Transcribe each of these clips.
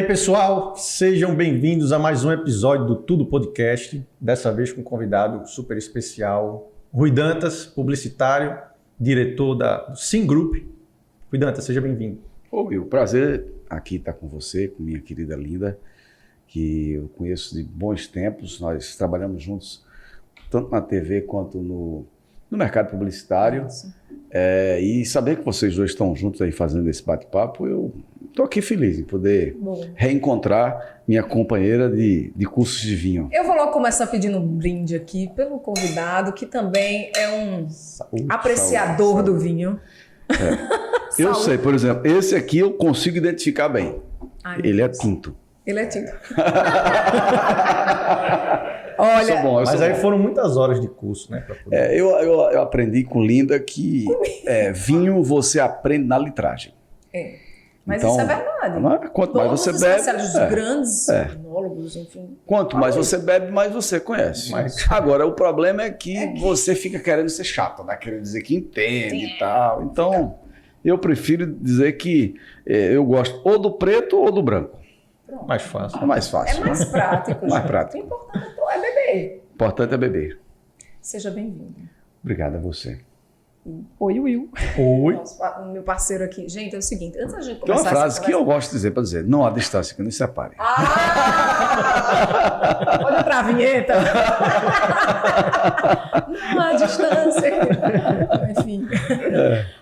aí, pessoal? Sejam bem-vindos a mais um episódio do Tudo Podcast, dessa vez com um convidado super especial, Rui Dantas, publicitário, diretor do Sim Group. Rui Dantas, seja bem-vindo. Ô, Will, prazer aqui estar com você, com minha querida Linda, que eu conheço de bons tempos. Nós trabalhamos juntos tanto na TV quanto no mercado publicitário. E saber que vocês dois estão juntos aí fazendo esse bate-papo, eu estou aqui feliz em poder reencontrar minha companheira de cursos de vinho. Eu vou logo começar pedindo um brinde aqui pelo convidado, que também é um apreciador do vinho. Eu sei, por exemplo, esse aqui eu consigo identificar bem. Ele é tinto. Ele é tinto. Olha, mas aí foram muitas horas de curso, né? Eu aprendi com Linda que vinho você aprende na litragem. Mas então, isso é verdade. Quanto mais você bebe... Os grandes enólogos, enfim. Quanto mais você bebe, mais você conhece. Agora, o problema é que você fica querendo ser chato, né? Querendo dizer que entende e tal. Então, eu prefiro dizer que eu gosto ou do preto ou do branco. Pronto. Mais fácil. É mais fácil. É mais prático. Mais prático. O importante é beber. O importante é beber. Seja bem-vindo. Obrigado a você. Oi, Will. Oi. O meu parceiro aqui. Gente, é o seguinte, antes da gente Tem começar... uma frase que eu gosto de dizer, para dizer, não há distância que nos separe. Olha pra vinheta. Não há distância. Enfim.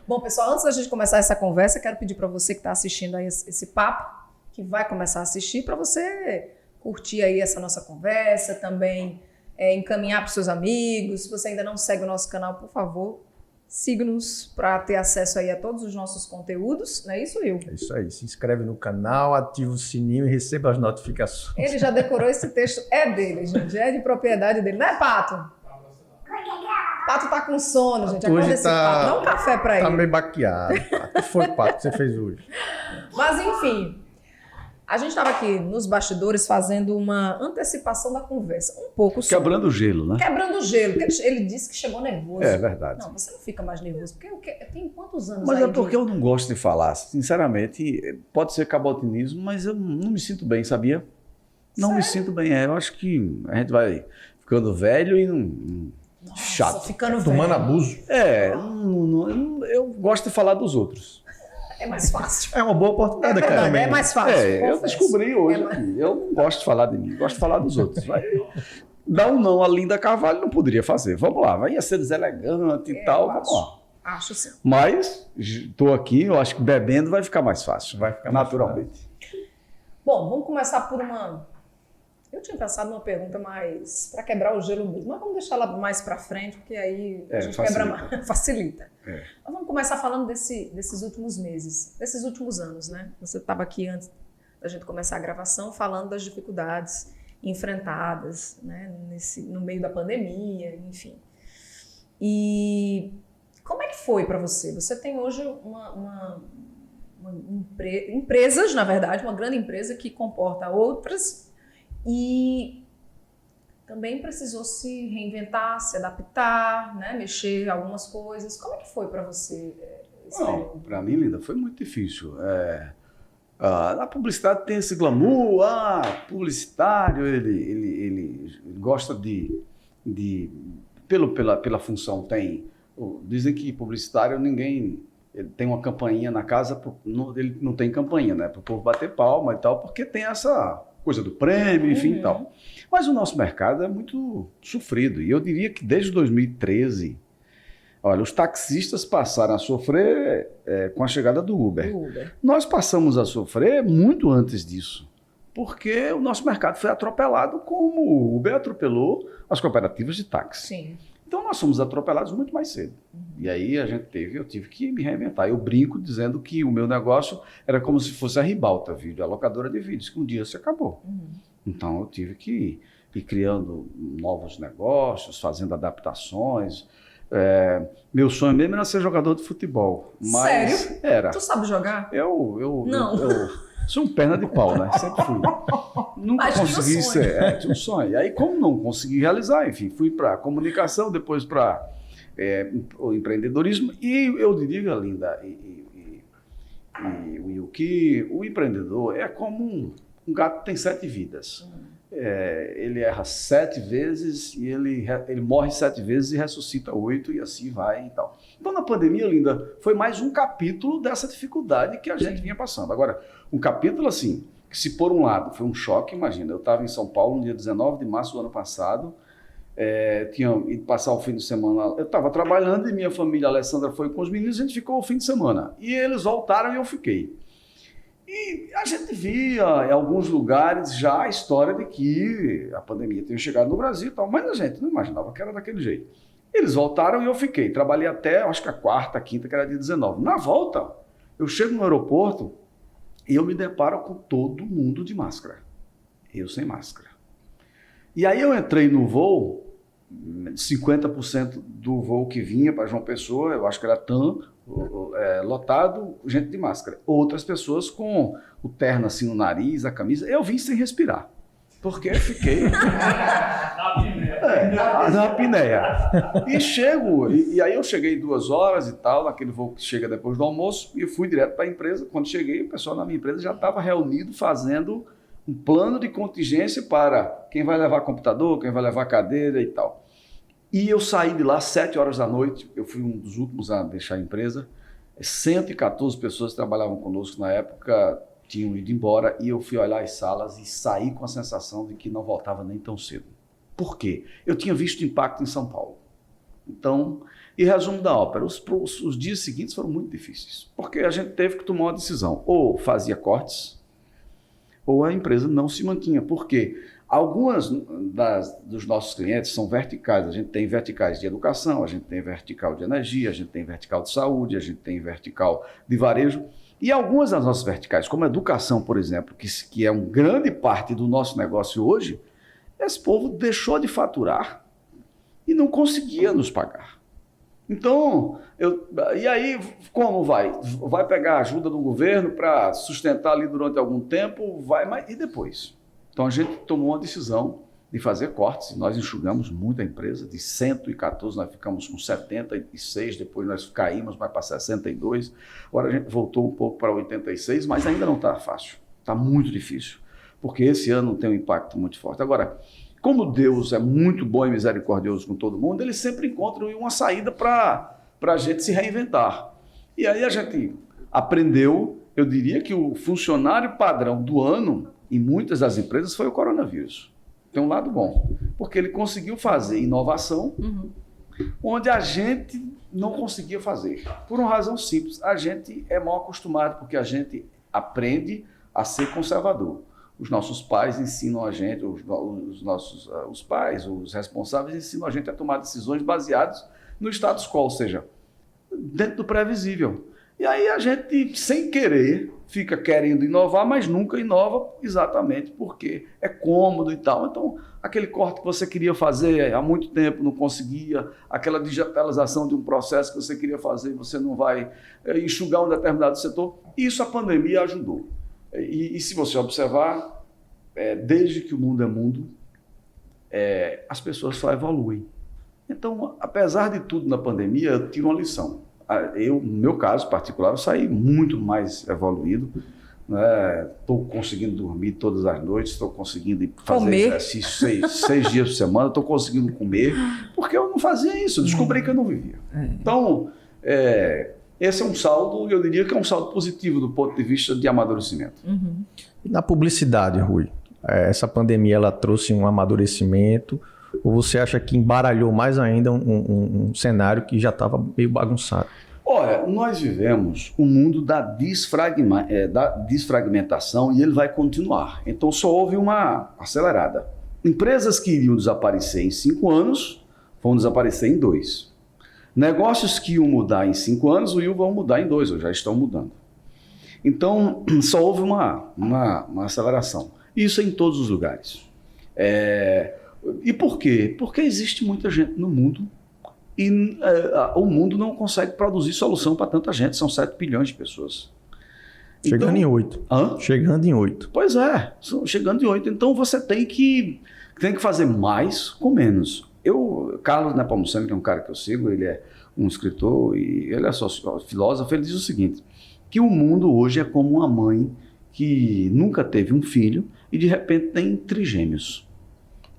Bom, pessoal, antes da gente começar essa conversa, eu quero pedir para você que está assistindo aí esse papo, que vai começar a assistir, para você curtir aí essa nossa conversa, também encaminhar para os seus amigos. Se você ainda não segue o nosso canal, por favor, siga-nos para ter acesso aí a todos os nossos conteúdos. Não é isso, Will? É isso aí. Se inscreve no canal, ativa o sininho e receba as notificações. Ele já decorou esse texto. É dele, gente. É de propriedade dele. Não é, Pato? Pato tá com sono, gente. Acorda esse Pato. Dá um café para ele. Tá meio baqueado, Pato. O que foi, Pato, que você fez hoje? Mas, enfim... A gente estava aqui nos bastidores fazendo uma antecipação da conversa. Um pouco sobre... Quebrando o gelo, né? Quebrando o gelo. Porque ele disse que chegou nervoso. É verdade. Não, você não fica mais nervoso. Porque tem quantos anos Mas aí? é porque eu não gosto de falar. Sinceramente, pode ser cabotinismo, mas eu não me sinto bem, sabia? Não me sinto bem. Eu acho que a gente vai ficando velho e não... Nossa, chato. Ficando Tomando velho. abuso. Eu gosto de falar dos outros. É mais fácil. É uma boa oportunidade aqui também. É mais fácil. Eu descobri hoje aqui. Eu não gosto de falar de mim, gosto de falar dos outros. Dá um não, a Linda Carvalho não poderia fazer. Vamos lá, vai ser deselegante e tal, vamos lá. Acho sim. Mas estou aqui, eu acho que bebendo vai ficar mais fácil. Vai ficar naturalmente. Bom, vamos começar por uma... Eu tinha pensado numa pergunta mais para quebrar o gelo mesmo, mas vamos deixar ela mais para frente, porque aí a gente facilita. quebra mais, facilita. É. Mas vamos começar falando desses últimos meses, desses últimos anos, né? Você estava aqui antes da gente começar a gravação falando das dificuldades enfrentadas, né? No meio da pandemia, enfim. E como é que foi para você? Você tem hoje empresas, na verdade, uma grande empresa que comporta outras, e também precisou se reinventar, se adaptar, né? Mexer algumas coisas. Como é que foi para você esse período? Para mim, Linda, foi muito difícil. A publicidade tem esse glamour, publicitário, ele gosta pela função, dizem que publicitário ninguém... Ele tem uma campainha na casa, ele não tem campainha, né? Para o povo bater palma e tal, porque tem essa... coisa do prêmio, enfim e tal. Mas o nosso mercado é muito sofrido. E eu diria que desde 2013, olha, os taxistas passaram a sofrer com a chegada do Uber. Nós passamos a sofrer muito antes disso, porque o nosso mercado foi atropelado como o Uber atropelou as cooperativas de táxi. Sim. Então nós fomos atropelados muito mais cedo. E aí eu tive que me reinventar. Eu brinco dizendo que o meu negócio era como se fosse a Ribalta Vídeo, a locadora de vídeos, que um dia se acabou. Então eu tive que ir criando novos negócios, fazendo adaptações. Meu sonho mesmo era ser jogador de futebol. Mas sério? Era. Tu sabe jogar? Não. Eu sou um perna de pau, né? Sempre fui. Nunca mas consegui ser. Tinha um sonho. E aí, como não consegui realizar, enfim, fui para comunicação, depois para o empreendedorismo. E eu diria, Linda, Will, que o empreendedor é como Um gato tem 7 vidas. Ele erra 7 vezes e ele morre 7 vezes e ressuscita 8 e assim vai e tal. Então, na pandemia, Linda, foi mais um capítulo dessa dificuldade que a gente vinha passando. Agora, um capítulo assim, que se por um lado foi um choque, imagina, eu estava em São Paulo no dia 19 de março do ano passado, tinha ido passar o fim de semana, eu estava trabalhando e minha família, a Alessandra, foi com os meninos, a gente ficou o fim de semana. E eles voltaram e eu fiquei. E a gente via em alguns lugares já a história de que a pandemia tinha chegado no Brasil e tal, mas a gente não imaginava que era daquele jeito. Eles voltaram e eu fiquei. Trabalhei até, acho que a quarta, quinta, que era dia 19. Na volta, eu chego no aeroporto e eu me deparo com todo mundo de máscara. Eu sem máscara. E aí eu entrei no voo, 50% do voo que vinha para João Pessoa, eu acho que era TAM, lotado, gente de máscara. Outras pessoas com o terno assim no nariz, a camisa. Eu vim sem respirar, porque fiquei na apneia. E chego, e aí eu cheguei 2 horas e tal, naquele voo que chega depois do almoço, e fui direto para a empresa. Quando cheguei, o pessoal da minha empresa já estava reunido fazendo um plano de contingência para quem vai levar computador, quem vai levar cadeira e tal. E eu saí de lá às 7 horas da noite, eu fui um dos últimos a deixar a empresa, 114 pessoas que trabalhavam conosco na época tinham ido embora e eu fui olhar as salas e saí com a sensação de que não voltava nem tão cedo. Por quê? Eu tinha visto o impacto em São Paulo. Então, e resumo da ópera, os dias seguintes foram muito difíceis, porque a gente teve que tomar uma decisão, ou fazia cortes, ou a empresa não se mantinha. Por quê? Algumas dos nossos clientes são verticais. A gente tem verticais de educação, a gente tem vertical de energia, a gente tem vertical de saúde, a gente tem vertical de varejo. E algumas das nossas verticais, como a educação, por exemplo, que é uma grande parte do nosso negócio hoje, esse povo deixou de faturar e não conseguia nos pagar. Então, e aí como vai? Vai pegar a ajuda do governo para sustentar ali durante algum tempo? Vai, mas e depois? Então, a gente tomou uma decisão de fazer cortes. Nós enxugamos muito a empresa, de 114, nós ficamos com 76, depois nós caímos mais para 62. Agora a gente voltou um pouco para 86, mas ainda não está fácil. Está muito difícil, porque esse ano tem um impacto muito forte. Agora, como Deus é muito bom e misericordioso com todo mundo, ele sempre encontra uma saída para a gente se reinventar. E aí a gente aprendeu, eu diria que o funcionário padrão do ano, em muitas das empresas, foi o coronavírus. Tem um lado bom, porque ele conseguiu fazer inovação onde a gente não conseguia fazer. Por uma razão simples, a gente é mal acostumado, porque a gente aprende a ser conservador. Os nossos pais ensinam a gente, os pais, os responsáveis ensinam a gente a tomar decisões baseadas no status quo, ou seja, dentro do previsível. E aí a gente, sem querer, fica querendo inovar, mas nunca inova exatamente porque é cômodo e tal. Então, aquele corte que você queria fazer há muito tempo, não conseguia, aquela digitalização de um processo que você queria fazer, você não vai enxugar um determinado setor. Isso a pandemia ajudou. E se você observar, desde que o mundo é mundo, as pessoas só evoluem. Então, apesar de tudo na pandemia, eu tiro uma lição. Eu, no meu caso particular, eu saí muito mais evoluído. Estou conseguindo dormir todas as noites, estou conseguindo fazer exercício 6 dias por semana, estou conseguindo comer, porque eu não fazia isso, eu descobri que eu não vivia. Então, esse é um saldo, eu diria que é um saldo positivo do ponto de vista de amadurecimento. E na publicidade, Rui, essa pandemia ela trouxe um amadurecimento, ou você acha que embaralhou mais ainda um cenário que já estava meio bagunçado? Olha, nós vivemos um mundo da desfragmentação e ele vai continuar. Então só houve uma acelerada. Empresas que iriam desaparecer em 5 anos vão desaparecer em 2. Negócios que iam mudar em 5 anos vão mudar em 2, ou já estão mudando. Então só houve uma aceleração. Isso em todos os lugares. E por quê? Porque existe muita gente no mundo e o mundo não consegue produzir solução para tanta gente, são 7 bilhões de pessoas. Chegando em 8. Chegando em 8. Pois é, chegando em 8. Então você tem que fazer mais com menos. Carlos Nepomuceno, que é um cara que eu sigo, ele é um escritor e ele é filósofo, ele diz o seguinte, que o mundo hoje é como uma mãe que nunca teve um filho e de repente tem trigêmeos.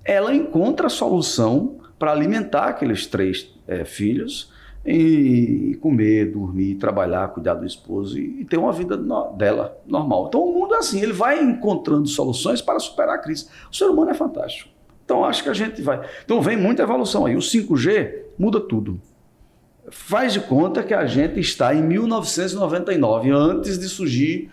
Ela encontra a solução para alimentar aqueles 3 filhos e comer, dormir, trabalhar, cuidar do esposo e ter uma vida dela normal. Então o mundo é assim, ele vai encontrando soluções para superar a crise. O ser humano é fantástico. Então acho que a gente vai... Então vem muita evolução aí. O 5G muda tudo. Faz de conta que a gente está em 1999, antes de surgir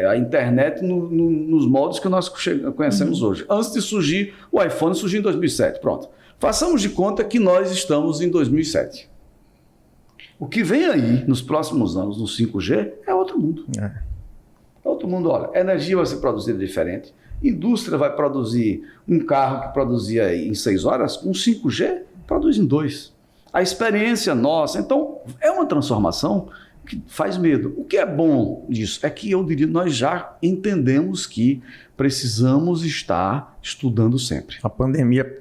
a internet nos moldes que nós conhecemos hoje. Antes de surgir o iPhone, surgiu em 2007. Pronto. Façamos de conta que nós estamos em 2007. O que vem aí nos próximos anos no 5G é outro mundo. É outro mundo. Olha, a energia vai ser produzida diferente. Indústria vai produzir um carro que produzia em 6 horas, com 5G produz em 2. A experiência nossa, então, é uma transformação que faz medo. O que é bom disso é que eu diria, nós já entendemos que precisamos estar estudando sempre. A pandemia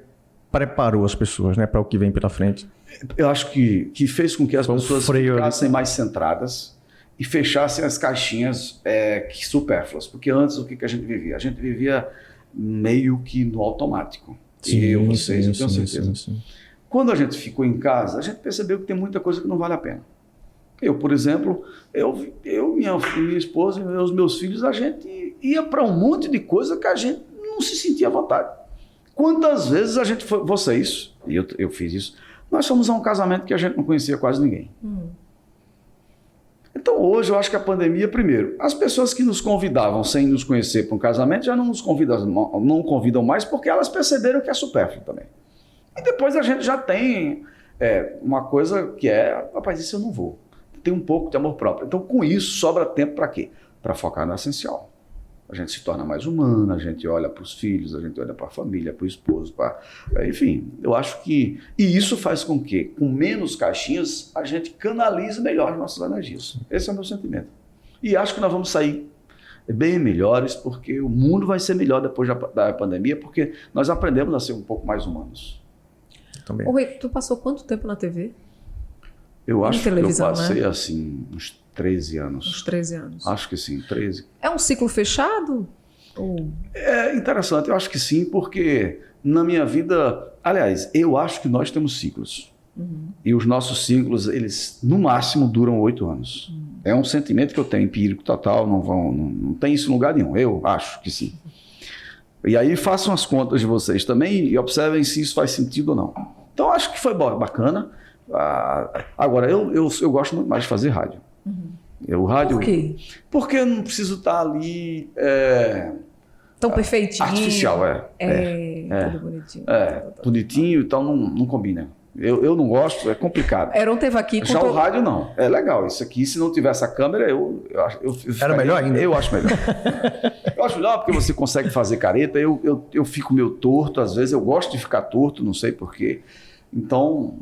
preparou as pessoas, né, para o que vem pela frente. Eu acho que fez com que as pessoas ficassem mais centradas e fechassem as caixinhas supérfluas. Porque antes, o que a gente vivia? A gente vivia meio que no automático. Sim, vocês, eu tenho certeza. Sim. Quando a gente ficou em casa, a gente percebeu que tem muita coisa que não vale a pena. Eu, por exemplo, minha esposa e os meus filhos, a gente ia para um monte de coisa que a gente não se sentia à vontade. Quantas vezes a gente foi, vocês, e eu fiz isso, nós fomos a um casamento que a gente não conhecia quase ninguém. Então hoje eu acho que a pandemia, primeiro, as pessoas que nos convidavam sem nos conhecer para um casamento já não convidam mais porque elas perceberam que é supérfluo também. E depois a gente já tem uma coisa que rapaz, isso eu não vou. Tem um pouco de amor próprio. Então com isso sobra tempo para quê? Para focar no essencial. A gente se torna mais humano, a gente olha para os filhos, a gente olha para a família, para o esposo, enfim, eu acho que... E isso faz com que, com menos caixinhas, a gente canalize melhor as nossas energias. Esse é o meu sentimento. E acho que nós vamos sair bem melhores, porque o mundo vai ser melhor depois da pandemia, porque nós aprendemos a ser um pouco mais humanos. Também. Ô, Rui, tu passou quanto tempo na TV? Eu acho que eu passei, né? Assim, uns 13 anos. Uns 13 anos. Acho que sim, 13. É um ciclo fechado? É interessante, eu acho que sim, porque na minha vida... Aliás, eu acho que nós temos ciclos. E os nossos ciclos, eles no máximo duram 8 anos. É um sentimento que eu tenho, empírico total, não tem isso em lugar nenhum. Eu acho que sim. E aí façam as contas de vocês também e observem se isso faz sentido ou não. Então acho que foi bacana. Agora, eu gosto muito mais de fazer rádio. O rádio, por quê? Porque eu não preciso estar ali... Tão perfeitinho. Artificial, tudo bonitinho. Bonitinho, então não combina. Eu não gosto, é complicado. Heron teve aqui... Já o rádio não, é legal. Isso aqui, se não tivesse a câmera, eu era melhor ainda? Eu acho melhor. Eu acho melhor porque você consegue fazer careta, eu fico meio torto, às vezes eu gosto de ficar torto, não sei porquê. Então,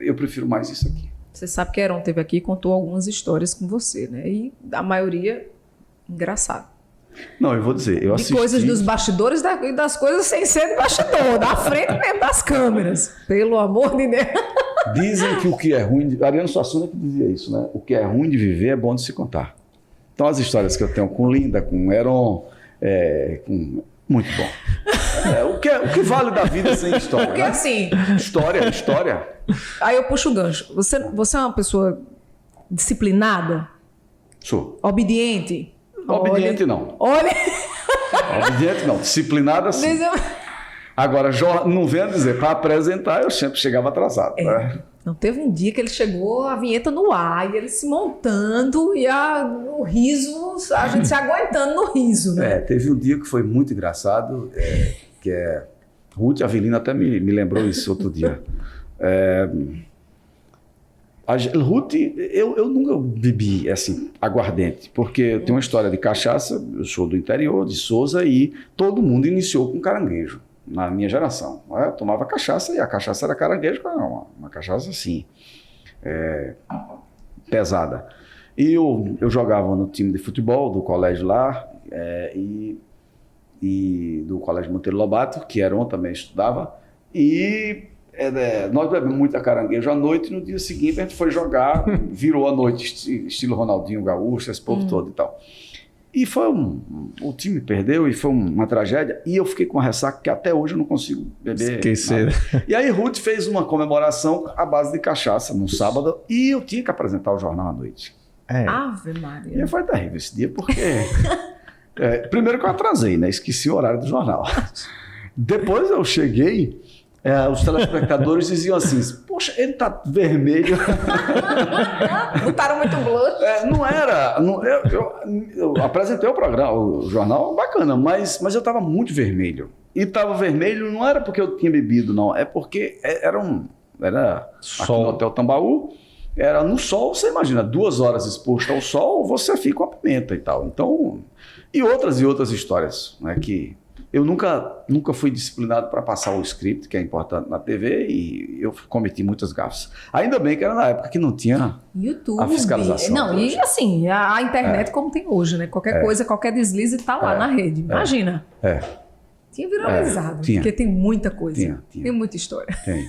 eu prefiro mais isso aqui. Você sabe que Heron teve aqui e contou algumas histórias com você, né? E a maioria, engraçado. Não, eu vou dizer, eu assisti... De coisas dos bastidores e das coisas sem ser de bastidor, da frente mesmo das câmeras. Pelo amor de Deus. Dizem que o que é ruim... Ariano Suassuna que dizia isso, né? O que é ruim de viver é bom de se contar. Então, as histórias que eu tenho com Linda, com Heron, muito bom. O que vale da vida sem história, porque, né? Assim... História. Aí eu puxo o gancho. Você é uma pessoa disciplinada? Sou. Obediente? Obediente não. Obediente não. Disciplinada sim. Agora, não venha dizer, para apresentar eu sempre chegava atrasado. Né? Não, teve um dia que ele chegou, a vinheta no ar, e ele se montando, e o riso, a gente se aguentando no riso. Né? Teve um dia que foi muito engraçado, que Ruth Avelina até me lembrou isso outro dia. Ruth, eu nunca bebi assim, aguardente, porque eu tenho uma história de cachaça, eu sou do interior, de Sousa, e todo mundo iniciou com caranguejo, na minha geração. Eu tomava cachaça, e a cachaça era caranguejo, uma cachaça assim, pesada. E eu jogava no time de futebol do colégio lá, e do colégio Monteiro Lobato, que Heron também estudava, e... nós bebemos muita caranguejo à noite e no dia seguinte a gente foi jogar, virou a noite estilo Ronaldinho Gaúcho, esse povo todo e tal. E o time perdeu e foi uma tragédia. E eu fiquei com uma ressaca que até hoje eu não consigo beber. Esquecer. Nada. E aí Ruth fez uma comemoração à base de cachaça no sábado e eu tinha que apresentar o jornal à noite. Ave Maria. E foi terrível esse dia porque... primeiro que eu atrasei, né? Esqueci o horário do jornal. Depois eu cheguei... os telespectadores diziam assim, poxa, ele tá vermelho. Botaram muito blush. Não era. Eu apresentei o programa, o jornal, bacana, mas eu estava muito vermelho. E estava vermelho não era porque eu tinha bebido, não. É porque era aqui no Hotel Tambaú, era no sol, você imagina, 2 horas exposto ao sol, você fica com a pimenta e tal. Então, e outras histórias, né, que... Eu nunca fui disciplinado para passar o script, que é importante na TV, e eu cometi muitas gafes. Ainda bem que era na época que não tinha YouTube, a fiscalização. Não, e assim, a internet como tem hoje, né? Qualquer coisa, qualquer deslize está lá na rede. Imagina. Tinha viralizado, porque tem muita coisa. Tem muita história. Tem.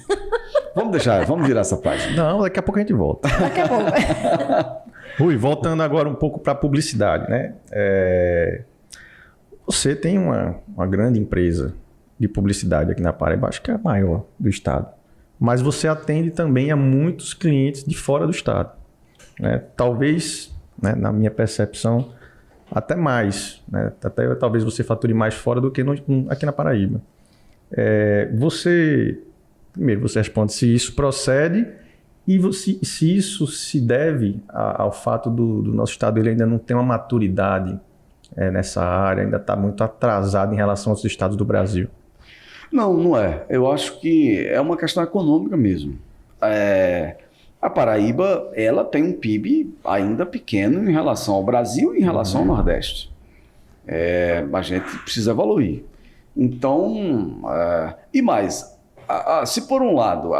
Vamos virar essa página. Não, daqui a pouco a gente volta. Daqui a pouco. Rui, voltando agora um pouco para a publicidade, né? Você tem uma grande empresa de publicidade aqui na Paraíba, acho que é a maior do estado. Mas você atende também a muitos clientes de fora do estado. Né? Talvez, né, na minha percepção, até mais. Né? Talvez você fature mais fora do que aqui na Paraíba. Primeiro, você responde se isso procede e se isso se deve ao fato do nosso estado ele ainda não ter uma maturidade nessa área, ainda está muito atrasado em relação aos estados do Brasil. Não é. Eu acho que é uma questão econômica mesmo. A Paraíba, ela tem um PIB ainda pequeno em relação ao Brasil e em relação ao Nordeste. A gente precisa evoluir. Então, e mais, se por um lado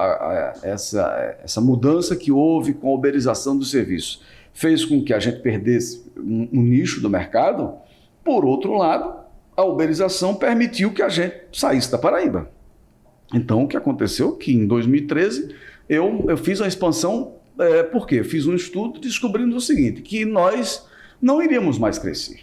essa mudança que houve com a uberização do serviço fez com que a gente perdesse um nicho do mercado, por outro lado, a uberização permitiu que a gente saísse da Paraíba. Então, o que aconteceu? Que em 2013 eu fiz uma expansão, por quê? Eu fiz um estudo descobrindo o seguinte, que nós não iríamos mais crescer.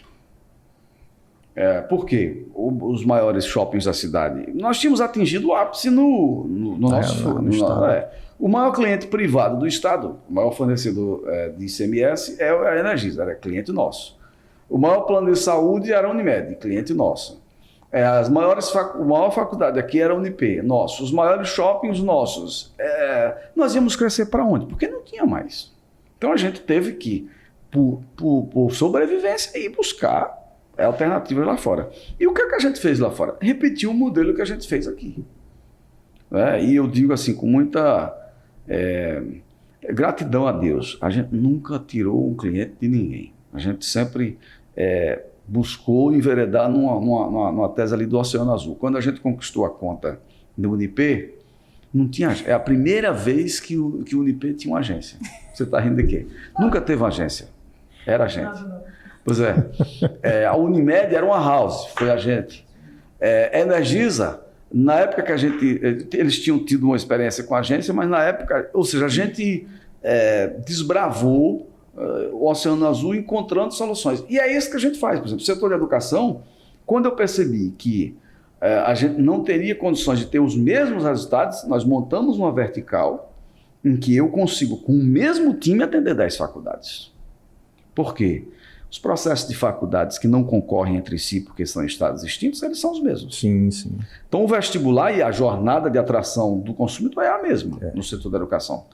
Por quê? Os maiores shoppings da cidade, nós tínhamos atingido o ápice no nosso estado. O maior cliente privado do estado, o maior fornecedor de ICMS é a Energisa, era cliente nosso. O maior plano de saúde era a Unimed, cliente nosso. A maior faculdade aqui era a Unip, nosso. Os maiores shoppings nossos. Nós íamos crescer para onde? Porque não tinha mais. Então a gente teve que, por sobrevivência, ir buscar alternativas lá fora. E o que a gente fez lá fora? Repetiu o modelo que a gente fez aqui. E eu digo assim, com muita gratidão a Deus, a gente nunca tirou um cliente de ninguém. A gente sempre buscou enveredar numa tese ali do Oceano Azul. Quando a gente conquistou a conta do Unip, não tinha. É a primeira vez que o Unip tinha uma agência. Você está rindo de quê? Nunca teve uma agência. Era a gente. Pois a Unimed era uma house, foi a gente. Energisa, na época que eles tinham tido uma experiência com a agência, mas na época, ou seja, a gente desbravou o Oceano Azul encontrando soluções. E é isso que a gente faz. Por exemplo, o setor de educação, quando eu percebi que a gente não teria condições de ter os mesmos resultados, nós montamos uma vertical em que eu consigo, com o mesmo time, atender 10 faculdades. Por quê? Os processos de faculdades que não concorrem entre si porque são estados distintos, eles são os mesmos. Sim, sim. Então o vestibular e a jornada de atração do consumidor é a mesma no setor da educação.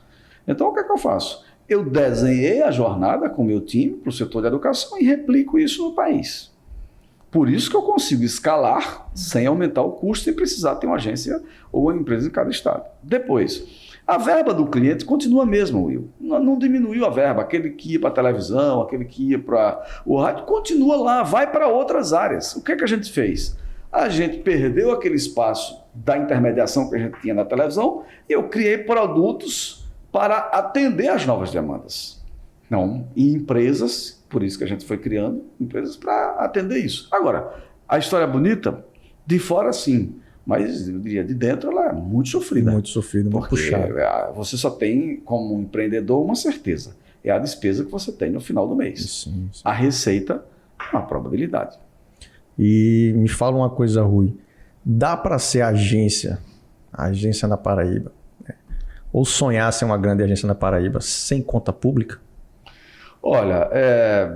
Então o que é que eu faço? Eu desenhei a jornada com o meu time para o setor de educação e replico isso no país. Por isso que eu consigo escalar sem aumentar o custo, sem precisar ter uma agência ou uma empresa em cada estado. Depois, a verba do cliente continua a mesma, Will. Não diminuiu a verba. Aquele que ia para a televisão, aquele que ia para o rádio, continua lá, vai para outras áreas. O que é que a gente fez? A gente perdeu aquele espaço da intermediação que a gente tinha na televisão e eu criei produtos para atender às novas demandas. Não, e empresas, por isso que a gente foi criando empresas para atender isso. Agora, a história é bonita, de fora sim, mas eu diria de dentro ela é muito sofrida. Muito sofrida, muito puxada. Você só tem, como empreendedor, uma certeza. É a despesa que você tem no final do mês. Sim. A receita Uma probabilidade. E me fala uma coisa, Rui. Dá para ser agência na Paraíba, né? Ou sonhar ser uma grande agência na Paraíba sem conta pública? Olha,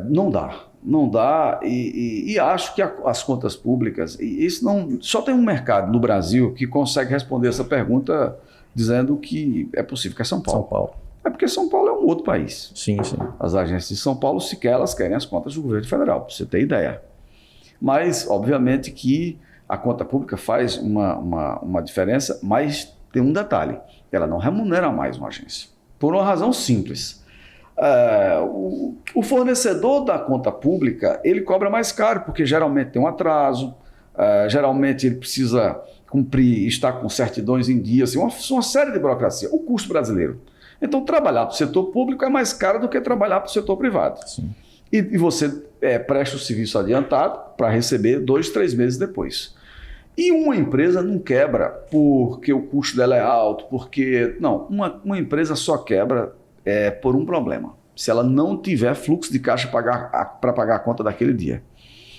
não dá. Não dá e acho que as contas públicas, isso não, só tem um mercado no Brasil que consegue responder essa pergunta dizendo que é possível, que é São Paulo. São Paulo. É porque São Paulo é um outro país. Sim, sim. As agências de São Paulo, sequer elas querem as contas do governo federal, para você ter ideia. Mas, obviamente, que a conta pública faz uma diferença, mas tem um detalhe: ela não remunera mais uma agência. Por uma razão simples. O fornecedor da conta pública, ele cobra mais caro, porque geralmente tem um atraso, geralmente ele precisa cumprir, estar com certidões em dia, assim, uma série de burocracia. O custo brasileiro. Então, trabalhar para o setor público é mais caro do que trabalhar para o setor privado. Sim. E você presta o serviço adiantado para receber 2, 3 meses depois. E uma empresa não quebra porque o custo dela é alto, porque... Não, uma empresa só quebra por um problema: se ela não tiver fluxo de caixa para pagar a conta daquele dia.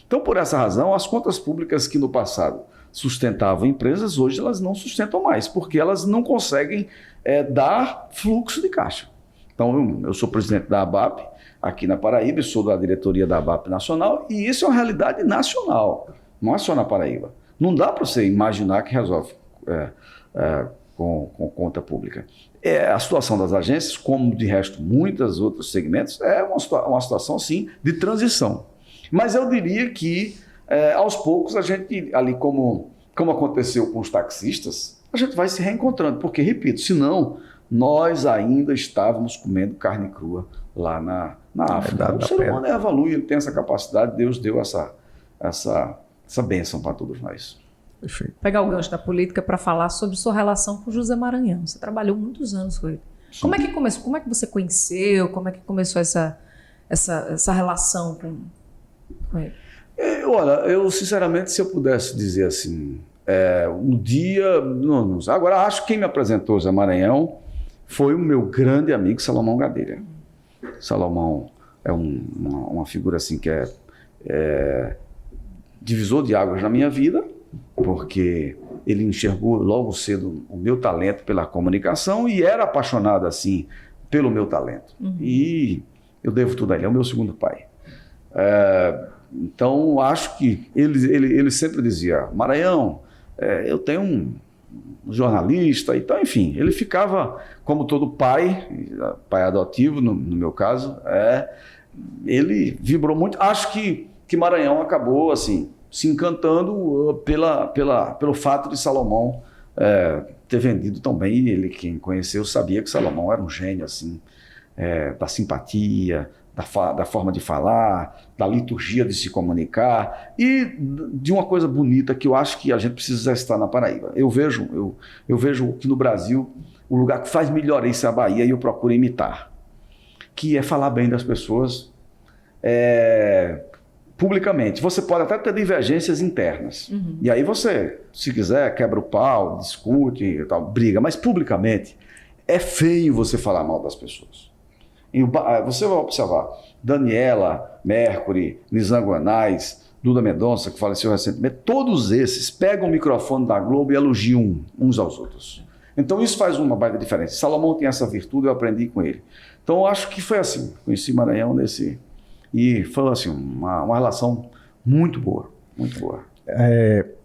Então, por essa razão, as contas públicas que no passado sustentavam empresas, hoje elas não sustentam mais, porque elas não conseguem dar fluxo de caixa. Então, eu sou presidente da ABAP aqui na Paraíba, sou da diretoria da ABAP nacional, e isso é uma realidade nacional, não é só na Paraíba. Não dá para você imaginar que resolve com conta pública. A situação das agências, como de resto muitos outros segmentos, é uma situação, sim, de transição. Mas eu diria que, aos poucos, a gente, ali como aconteceu com os taxistas, a gente vai se reencontrando. Porque, repito, senão nós ainda estávamos comendo carne crua lá na África. O ser humano evolui, ele tem essa capacidade, Deus deu essa bênção para todos nós. Perfeito. Pegar o gancho da política para falar sobre sua relação com José Maranhão. Você trabalhou muitos anos com ele. Sim. Como é que começou? Como é que você conheceu? Como é que começou essa relação com ele? Olha, eu sinceramente, se eu pudesse dizer assim, um dia... Não, agora, acho que quem me apresentou José Maranhão foi o meu grande amigo Salomão Gadelha. Salomão é uma figura assim que é divisor de águas na minha vida, porque ele enxergou logo cedo o meu talento pela comunicação e era apaixonado assim pelo meu talento. Uhum. E eu devo tudo a ele, é o meu segundo pai. Então, acho que ele sempre dizia: Maranhão, eu tenho um jornalista e tal, enfim. Ele ficava, como todo pai adotivo, no meu caso, ele vibrou muito. Acho que Maranhão acabou assim se encantando pelo fato de Salomão ter vendido tão bem. Ele, quem conheceu, sabia que Salomão era um gênio assim, da simpatia, da forma de falar, da liturgia de se comunicar e de uma coisa bonita que eu acho que a gente precisa estar na Paraíba. Eu vejo que no Brasil o lugar que faz melhor isso é a Bahia, e eu procuro imitar, que é falar bem das pessoas publicamente. Você pode até ter divergências internas. Uhum. E aí você, se quiser, quebra o pau, discute e tal, briga. Mas publicamente é feio você falar mal das pessoas. E você vai observar Daniela Mercury, Nizango Anais, Duda Mendonça, que faleceu recentemente, todos esses pegam o microfone da Globo e elogiam uns aos outros. Então isso faz uma baita diferença. Salomão tem essa virtude, eu aprendi com ele. Então eu acho que foi assim. Conheci Maranhão e foi assim, uma relação muito boa, muito boa.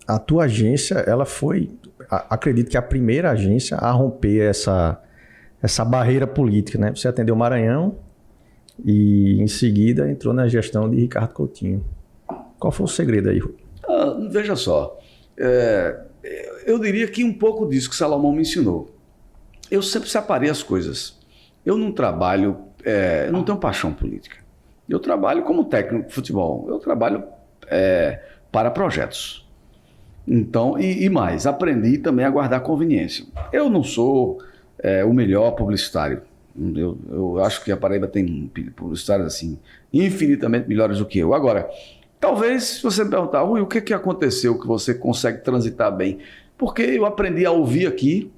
A tua agência, ela foi, acredito que a primeira agência a romper essa barreira política, né? Você atendeu Maranhão e em seguida entrou na gestão de Ricardo Coutinho. Qual foi o segredo aí, Rui? Veja só, eu diria que um pouco disso que Salomão me ensinou. Eu sempre separei as coisas. Eu não trabalho, eu não tenho paixão política. Eu trabalho como técnico de futebol, eu trabalho para projetos. Então, e mais, aprendi também a guardar conveniência. Eu não sou o melhor publicitário. Eu acho que a Paraíba tem publicitários assim, infinitamente melhores do que eu. Agora, talvez se você me perguntar, Rui, o que aconteceu que você consegue transitar bem? Porque eu aprendi a ouvir aqui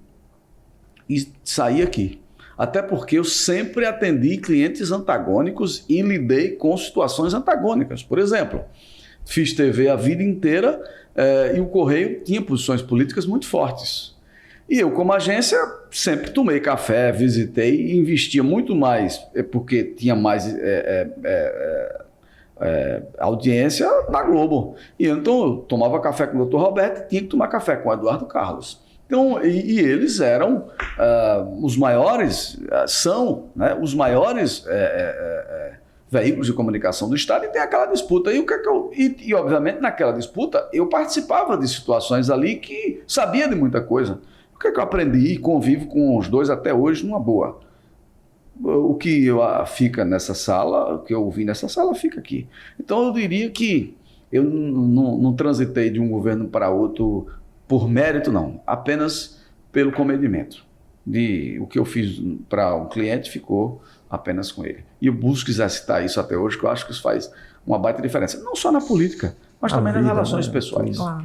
e sair aqui. Até porque eu sempre atendi clientes antagônicos e lidei com situações antagônicas. Por exemplo, fiz TV a vida inteira e o Correio tinha posições políticas muito fortes. E eu, como agência, sempre tomei café, visitei e investia muito mais, porque tinha mais audiência na Globo. E então eu tomava café com o Dr. Roberto e tinha que tomar café com o Eduardo Carlos. Então, e eles eram os maiores, são, né, os maiores veículos de comunicação do Estado, e tem aquela disputa. E obviamente, naquela disputa, eu participava de situações ali que sabia de muita coisa. O que eu aprendi e convivo com os dois até hoje numa boa. O que fica nessa sala, o que eu ouvi nessa sala, fica aqui. Então, eu diria que eu não transitei de um governo para outro por mérito, não. Apenas pelo comedimento. O que eu fiz para um cliente ficou apenas com ele. E eu busco exercitar isso até hoje, que eu acho que isso faz uma baita diferença. Não só na política, mas também nas relações pessoais. Claro.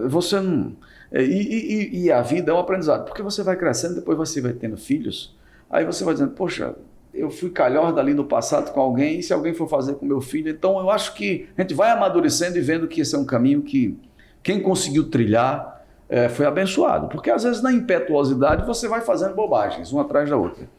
Você não... E a vida é um aprendizado, porque você vai crescendo, depois você vai tendo filhos, aí você vai dizendo, poxa, eu fui calhorda ali no passado com alguém, e se alguém for fazer com meu filho, então eu acho que a gente vai amadurecendo e vendo que esse é um caminho que quem conseguiu trilhar foi abençoado, porque às vezes na impetuosidade você vai fazendo bobagens, uma atrás da outra.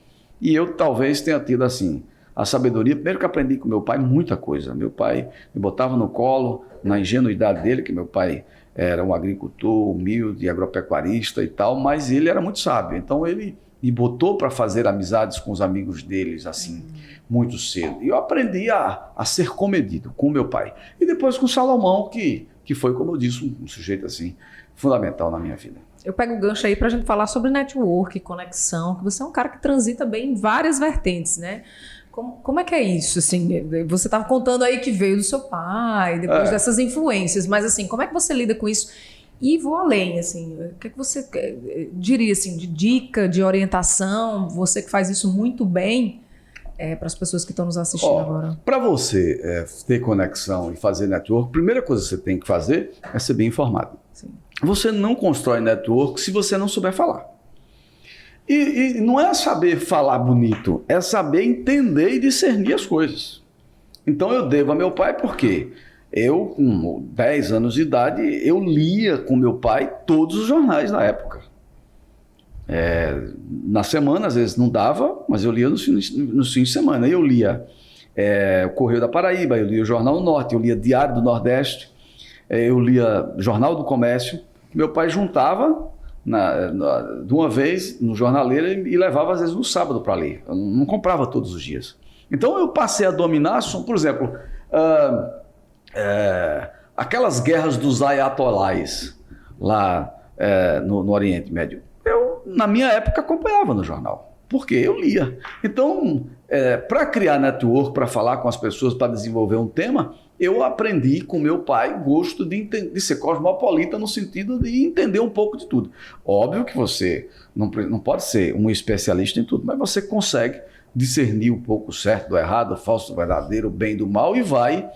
E eu talvez tenha tido assim, a sabedoria, primeiro que aprendi com meu pai muita coisa. Meu pai me botava no colo, na ingenuidade dele, que meu pai era um agricultor humilde, agropecuarista e tal, mas ele era muito sábio. Então ele me botou para fazer amizades com os amigos deles, assim, muito cedo. E eu aprendi a ser comedido com meu pai. E depois com Salomão, que foi, como eu disse, um sujeito assim, fundamental na minha vida. Eu pego o gancho aí para a gente falar sobre network, conexão, que você é um cara que transita bem em várias vertentes, né? Como é que é isso? Assim, você estava contando aí que veio do seu pai, depois dessas influências, mas assim, como é que você lida com isso? E vou além, assim, o que é que você diria, assim, de dica, de orientação, você que faz isso muito bem, para as pessoas que estão nos assistindo agora? Para você ter conexão e fazer network, a primeira coisa que você tem que fazer é ser bem informado. Sim. Você não constrói network se você não souber falar. E não é saber falar bonito, é saber entender e discernir as coisas. Então eu devo a meu pai porque eu, com 10 anos de idade, eu lia com meu pai todos os jornais na época. Na semana, às vezes não dava, mas eu lia nos fins de semana. Eu lia o Correio da Paraíba, eu lia o Jornal do Norte, eu lia Diário do Nordeste, eu lia Jornal do Comércio. Meu pai juntava de uma vez no jornaleiro e levava às vezes no sábado para ler. Eu não comprava todos os dias. Então eu passei a dominar, por exemplo, aquelas guerras dos ayatolás lá no Oriente Médio. Eu, na minha época, acompanhava no jornal, porque eu lia. Então, para criar network, para falar com as pessoas, para desenvolver um tema, eu aprendi com meu pai gosto de ser cosmopolita no sentido de entender um pouco de tudo. Óbvio que você não pode ser um especialista em tudo, mas você consegue discernir um pouco o certo do errado, o falso do verdadeiro, o bem do mal, e vai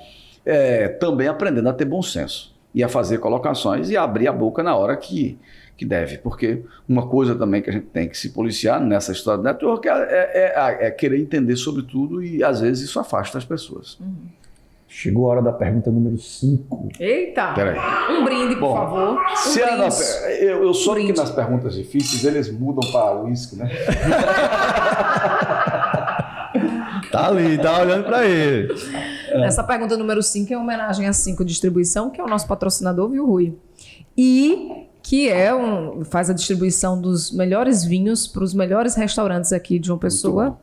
também aprendendo a ter bom senso e a fazer colocações e abrir a boca na hora que deve. Porque uma coisa também que a gente tem que se policiar nessa história do network é querer entender sobre tudo, e às vezes isso afasta as pessoas. Uhum. Chegou a hora da pergunta número 5. Eita! Peraí. Um brinde, por favor. Eu soube que nas perguntas difíceis eles mudam para uísque, né? Tá ali, tá olhando para ele. Essa pergunta número 5 é em homenagem à 5 Distribuição, que é o nosso patrocinador, viu, Rui? E que faz a distribuição dos melhores vinhos para os melhores restaurantes aqui de João Pessoa.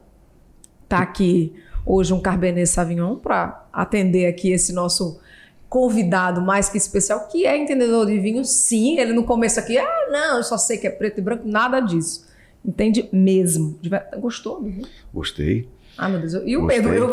Tá aqui hoje um Cabernet Sauvignon para atender aqui esse nosso convidado mais que especial, que é entendedor de vinho. Sim, ele no começo aqui, não, eu só sei que é preto e branco, nada disso. Entende mesmo. Gostou do vinho? Gostei. Ah, meu Deus. E o Pedro? Eu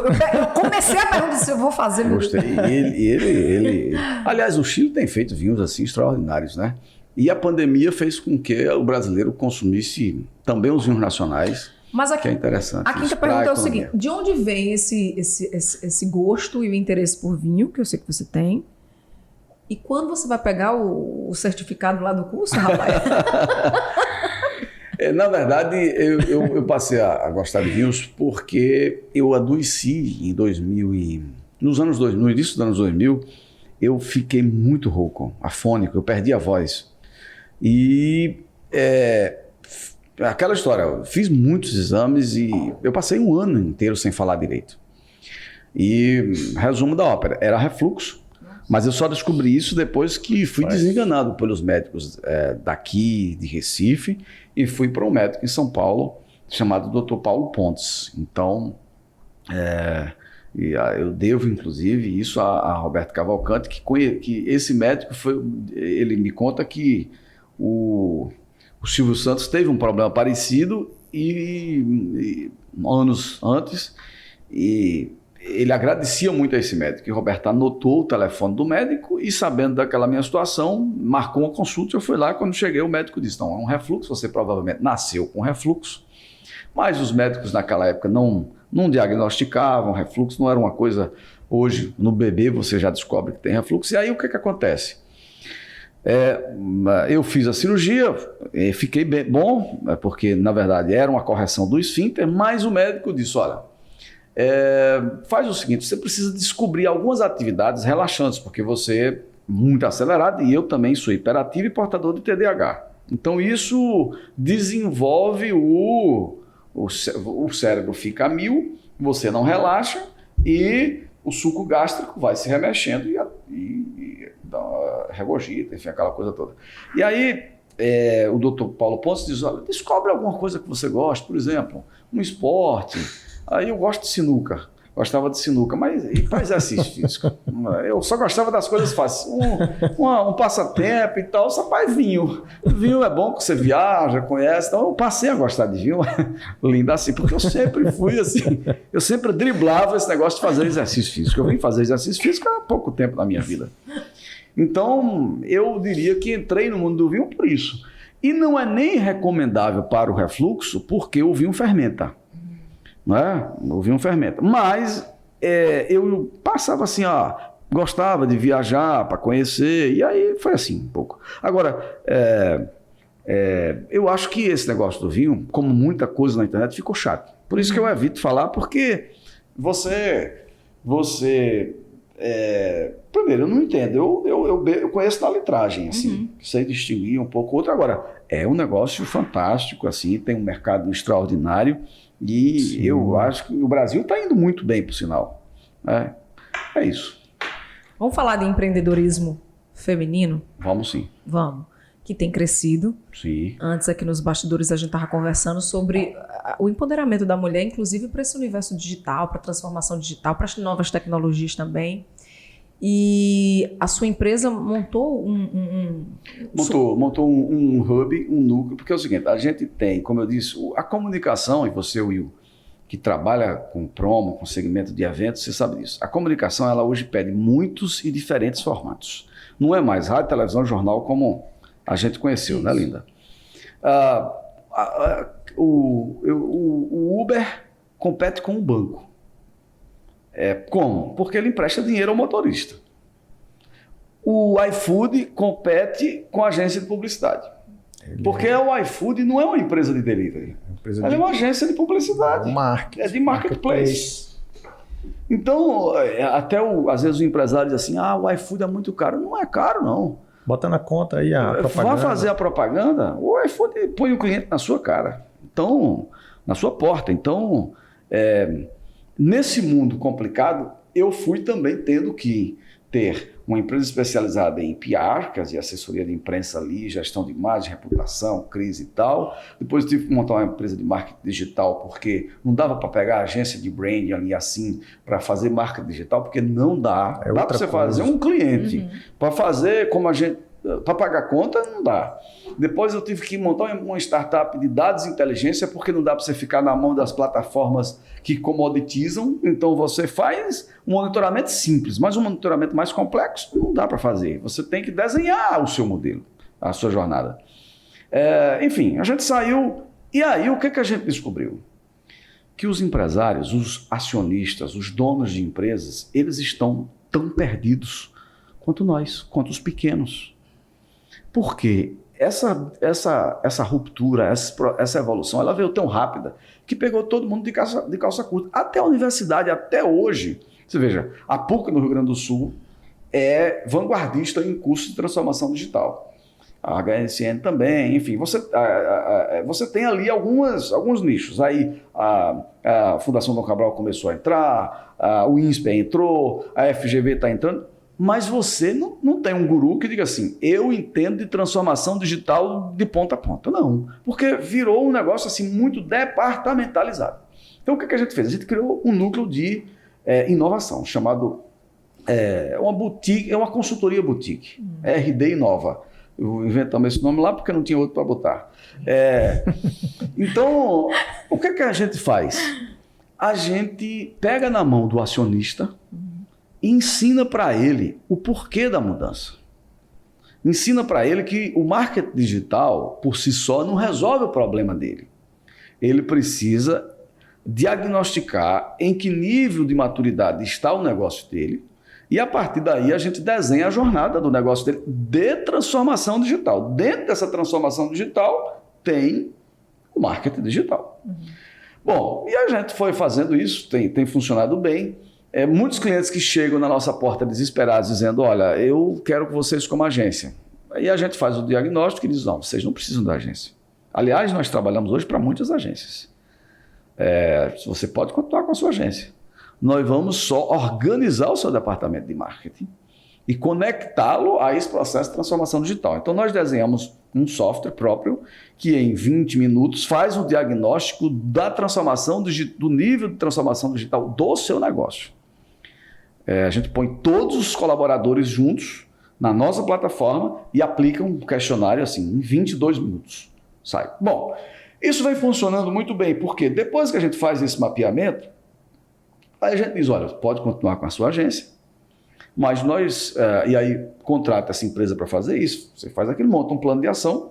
comecei a pergunta se eu vou fazer. Gostei. Ele... Aliás, o Chile tem feito vinhos assim extraordinários, né? E a pandemia fez com que o brasileiro consumisse também os vinhos nacionais. Mas que é interessante. A quinta pergunta é o seguinte: de onde vem esse gosto e o interesse por vinho, que eu sei que você tem? E quando você vai pegar o certificado lá do curso, rapaz? Na verdade, eu passei a gostar de vinhos porque eu adoeci em 2000 no início dos anos 2000, eu fiquei muito rouco, afônico, eu perdi a voz. E aquela história, eu fiz muitos exames e eu passei um ano inteiro sem falar direito. E resumo da ópera, era refluxo, mas eu só descobri isso depois que fui desenganado pelos médicos daqui, de Recife, e fui para um médico em São Paulo, chamado Dr. Paulo Pontes. Então, eu devo, inclusive, isso a Roberto Cavalcante, que esse médico ele me conta que o Silvio Santos teve um problema parecido anos antes, e ele agradecia muito a esse médico. E Roberto anotou o telefone do médico e, sabendo daquela minha situação, marcou uma consulta. Eu fui lá, quando cheguei, o médico disse: não, é um refluxo, você provavelmente nasceu com refluxo. Mas os médicos naquela época não diagnosticavam refluxo, não era uma coisa... Hoje, no bebê, você já descobre que tem refluxo. E aí, o que acontece? Eu fiz a cirurgia, fiquei bom, porque, na verdade, era uma correção do esfíncter, mas o médico disse: olha, faz o seguinte, você precisa descobrir algumas atividades relaxantes, porque você é muito acelerado e eu também sou hiperativo e portador de TDAH. Então, isso desenvolve o cérebro fica a mil, você não relaxa e o suco gástrico vai se remexendo e regurgita, enfim, aquela coisa toda. E aí, o Dr. Paulo Pontes diz: olha, descobre alguma coisa que você gosta, por exemplo, um esporte. Aí eu gosto de sinuca, gostava de sinuca, mas faz exercício físico. Eu só gostava das coisas fáceis, um passatempo e tal, só faz vinho. Vinho é bom que você viaja, conhece, então eu passei a gostar de vinho, lindo assim, porque eu sempre fui assim, eu sempre driblava esse negócio de fazer exercício físico. Eu vim fazer exercício físico há pouco tempo na minha vida. Então, eu diria que entrei no mundo do vinho por isso. E não é nem recomendável para o refluxo, porque o vinho fermenta. Né? O vinho fermenta. Mas eu passava assim, gostava de viajar para conhecer, e aí foi assim um pouco. Agora, eu acho que esse negócio do vinho, como muita coisa na internet, ficou chato. Por isso que eu evito falar, porque primeiro, eu não entendo. Eu conheço da litragem, assim, sei distinguir um pouco outro. Agora, é um negócio fantástico, assim, tem um mercado extraordinário. E sim, eu acho que o Brasil está indo muito bem, por sinal. É isso. Vamos falar de empreendedorismo feminino? Vamos sim. Vamos. Que tem crescido. Sim. Antes aqui nos bastidores a gente estava conversando sobre o empoderamento da mulher, inclusive para esse universo digital, para a transformação digital, para as novas tecnologias também. E a sua empresa montou montou um hub, um núcleo, porque é o seguinte, a gente tem, como eu disse, a comunicação, e você, Will, que trabalha com promo, com segmento de eventos, você sabe disso. A comunicação, ela hoje pede muitos e diferentes formatos. Não é mais rádio, televisão, jornal como a gente conheceu, né, Linda? O Uber compete com o banco. Como? Porque ele empresta dinheiro ao motorista. O iFood compete com a agência de publicidade. Porque o iFood não é uma empresa de delivery. Ela é uma agência de publicidade. É de marketplace. Então, às vezes o empresário diz assim, o iFood é muito caro. Não é caro, não. Bota na conta aí a propaganda. Vai fazer a propaganda, o iFood põe o cliente na sua cara. Então, na sua porta. Então, nesse mundo complicado, eu fui também tendo que ter uma empresa especializada em PR, quer dizer, assessoria de imprensa ali, gestão de imagem, reputação, crise e tal. Depois eu tive que montar uma empresa de marketing digital, porque não dava para pegar a agência de branding ali assim, para fazer marketing digital, porque não dá. Dá para você fazer um cliente. Para fazer como a gente... Para pagar conta, não dá. Depois eu tive que montar uma startup de dados e inteligência, porque não dá para você ficar na mão das plataformas que comoditizam. Então você faz um monitoramento simples, mas um monitoramento mais complexo não dá para fazer. Você tem que desenhar o seu modelo, a sua jornada. Enfim, a gente saiu. E aí o que a gente descobriu? Que os empresários, os acionistas, os donos de empresas, eles estão tão perdidos quanto nós, quanto os pequenos. Porque essa ruptura, essa evolução, ela veio tão rápida que pegou todo mundo de calça curta. Até a universidade, até hoje, você veja, a PUC no Rio Grande do Sul é vanguardista em curso de transformação digital. A HSN também, enfim, você tem ali alguns nichos. Aí a Fundação Dom Cabral começou a entrar, o INSPE entrou, a FGV está entrando, mas você não tem um guru que diga assim, eu entendo de transformação digital de ponta a ponta. Não, porque virou um negócio assim muito departamentalizado. Então o que a gente fez? A gente criou um núcleo de inovação, chamado uma boutique, uma consultoria boutique, RD Inova. Eu inventamos esse nome lá porque não tinha outro para botar. Então, o que a gente faz? A gente pega na mão do acionista e ensina para ele o porquê da mudança. Ensina para ele que o marketing digital, por si só, não resolve o problema dele. Ele precisa diagnosticar em que nível de maturidade está o negócio dele, e a partir daí a gente desenha a jornada do negócio dele de transformação digital. Dentro dessa transformação digital tem o marketing digital. Bom, e a gente foi fazendo isso, tem funcionado bem. Muitos clientes que chegam na nossa porta desesperados dizendo, olha, eu quero que vocês como agência. Aí a gente faz o diagnóstico e diz, não, vocês não precisam da agência. Aliás, nós trabalhamos hoje para muitas agências. Você pode continuar com a sua agência. Nós vamos só organizar o seu departamento de marketing e conectá-lo a esse processo de transformação digital. Então, nós desenhamos um software próprio que em 20 minutos faz um diagnóstico da transformação, do nível de transformação digital do seu negócio. A gente põe todos os colaboradores juntos na nossa plataforma e aplica um questionário assim, em 22 minutos. Sai. Bom, isso vem funcionando muito bem, porque depois que a gente faz esse mapeamento, aí a gente diz, olha, pode continuar com a sua agência, mas nós, e aí contrata essa empresa para fazer isso, você faz aquilo, monta um plano de ação.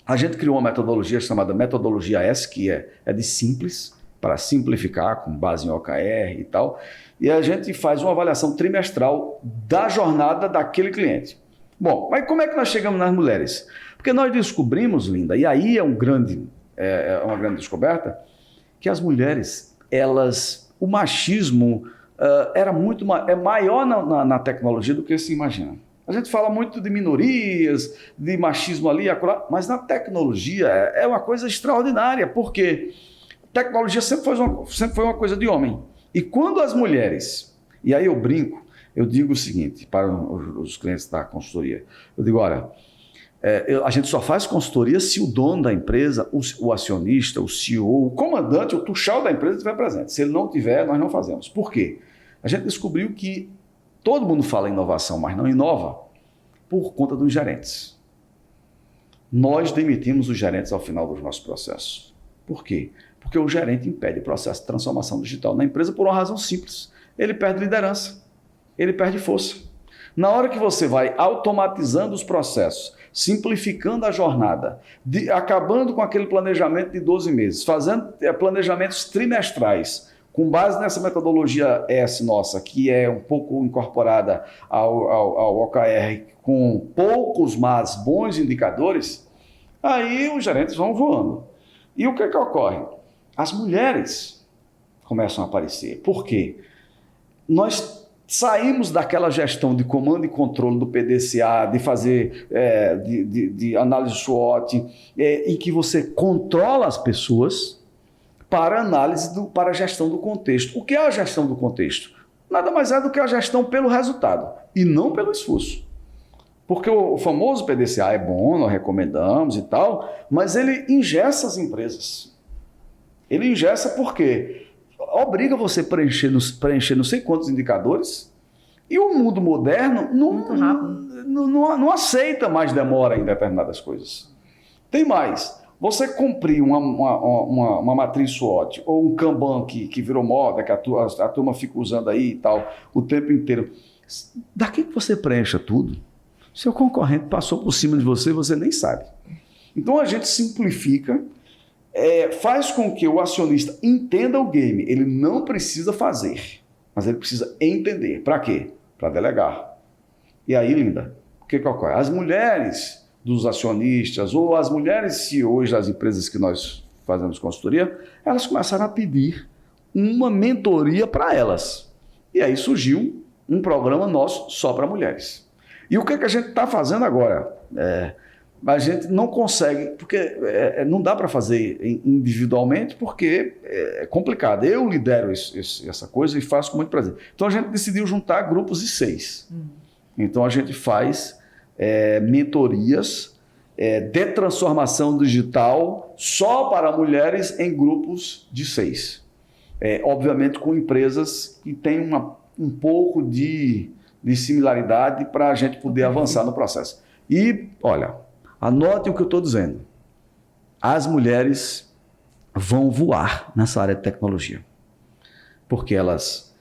A gente criou uma metodologia chamada Metodologia S, que é de simples, para simplificar, com base em OKR e tal, e a gente faz uma avaliação trimestral da jornada daquele cliente. Bom, mas como é que nós chegamos nas mulheres? Porque nós descobrimos, Linda, e aí é uma grande descoberta, que as mulheres, o machismo é maior na tecnologia do que se imagina. A gente fala muito de minorias, de machismo ali, mas na tecnologia é uma coisa extraordinária, porque tecnologia sempre foi uma coisa de homem. E quando as mulheres, e aí eu brinco, eu digo o seguinte para os clientes da consultoria, eu digo, olha, a gente só faz consultoria se o dono da empresa, o acionista, o CEO, o comandante, o tuchal da empresa estiver presente. Se ele não tiver, nós não fazemos. Por quê? A gente descobriu que todo mundo fala em inovação, mas não inova por conta dos gerentes. Nós demitimos os gerentes ao final dos nossos processos. Por quê? Porque o gerente impede o processo de transformação digital na empresa por uma razão simples. Ele perde liderança, ele perde força. Na hora que você vai automatizando os processos, simplificando a jornada, acabando com aquele planejamento de 12 meses, fazendo planejamentos trimestrais, com base nessa metodologia S nossa, que é um pouco incorporada ao OKR, com poucos, mas bons indicadores, aí os gerentes vão voando. E o que ocorre? As mulheres começam a aparecer. Por quê? Nós saímos daquela gestão de comando e controle do PDCA, de fazer de análise SWOT, em que você controla as pessoas para para a gestão do contexto. O que é a gestão do contexto? Nada mais é do que a gestão pelo resultado e não pelo esforço. Porque o famoso PDCA é bom, nós recomendamos e tal, mas ele engessa as empresas. Ele engessa porque obriga você a preencher não sei quantos indicadores, e o mundo moderno não aceita mais demora em determinadas coisas. Tem mais. Você cumprir uma matriz SWOT ou um Kanban que virou moda, que a turma fica usando aí e tal o tempo inteiro, daqui que você preencha tudo, seu concorrente passou por cima de você, você nem sabe. Então a gente simplifica, faz com que o acionista entenda o game. Ele não precisa fazer, mas ele precisa entender. Para quê? Para delegar. E aí, Linda, o que ocorre? As mulheres dos acionistas, ou as mulheres CEOs das empresas que nós fazemos consultoria, elas começaram a pedir uma mentoria para elas. E aí surgiu um programa nosso só para mulheres. E o que a gente está fazendo agora? A gente não consegue, porque não dá para fazer individualmente, porque é complicado. Eu lidero essa coisa e faço com muito prazer. Então a gente decidiu juntar grupos de 6. Então a gente faz mentorias de transformação digital só para mulheres em grupos de 6. Obviamente com empresas que têm um pouco de similaridade para a gente poder avançar no processo. E, olha, anote o que eu estou dizendo. As mulheres vão voar nessa área de tecnologia, porque elas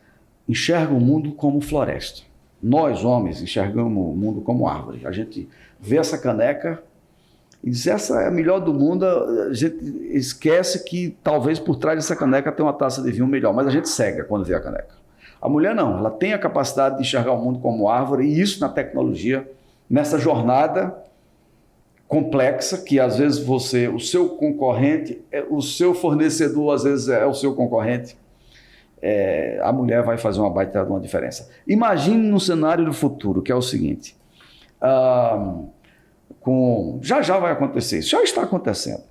enxergam o mundo como floresta. Nós, homens, enxergamos o mundo como árvore. A gente vê essa caneca e diz, essa é a melhor do mundo. A gente esquece que talvez por trás dessa caneca tem uma taça de vinho melhor, mas a gente cega quando vê a caneca. A mulher não, ela tem a capacidade de enxergar o mundo como árvore, e isso na tecnologia, nessa jornada complexa, que às vezes o seu concorrente, o seu fornecedor às vezes é o seu concorrente, a mulher vai fazer uma baita de uma diferença. Imagine no cenário do futuro, que é o seguinte, já vai acontecer, isso já está acontecendo,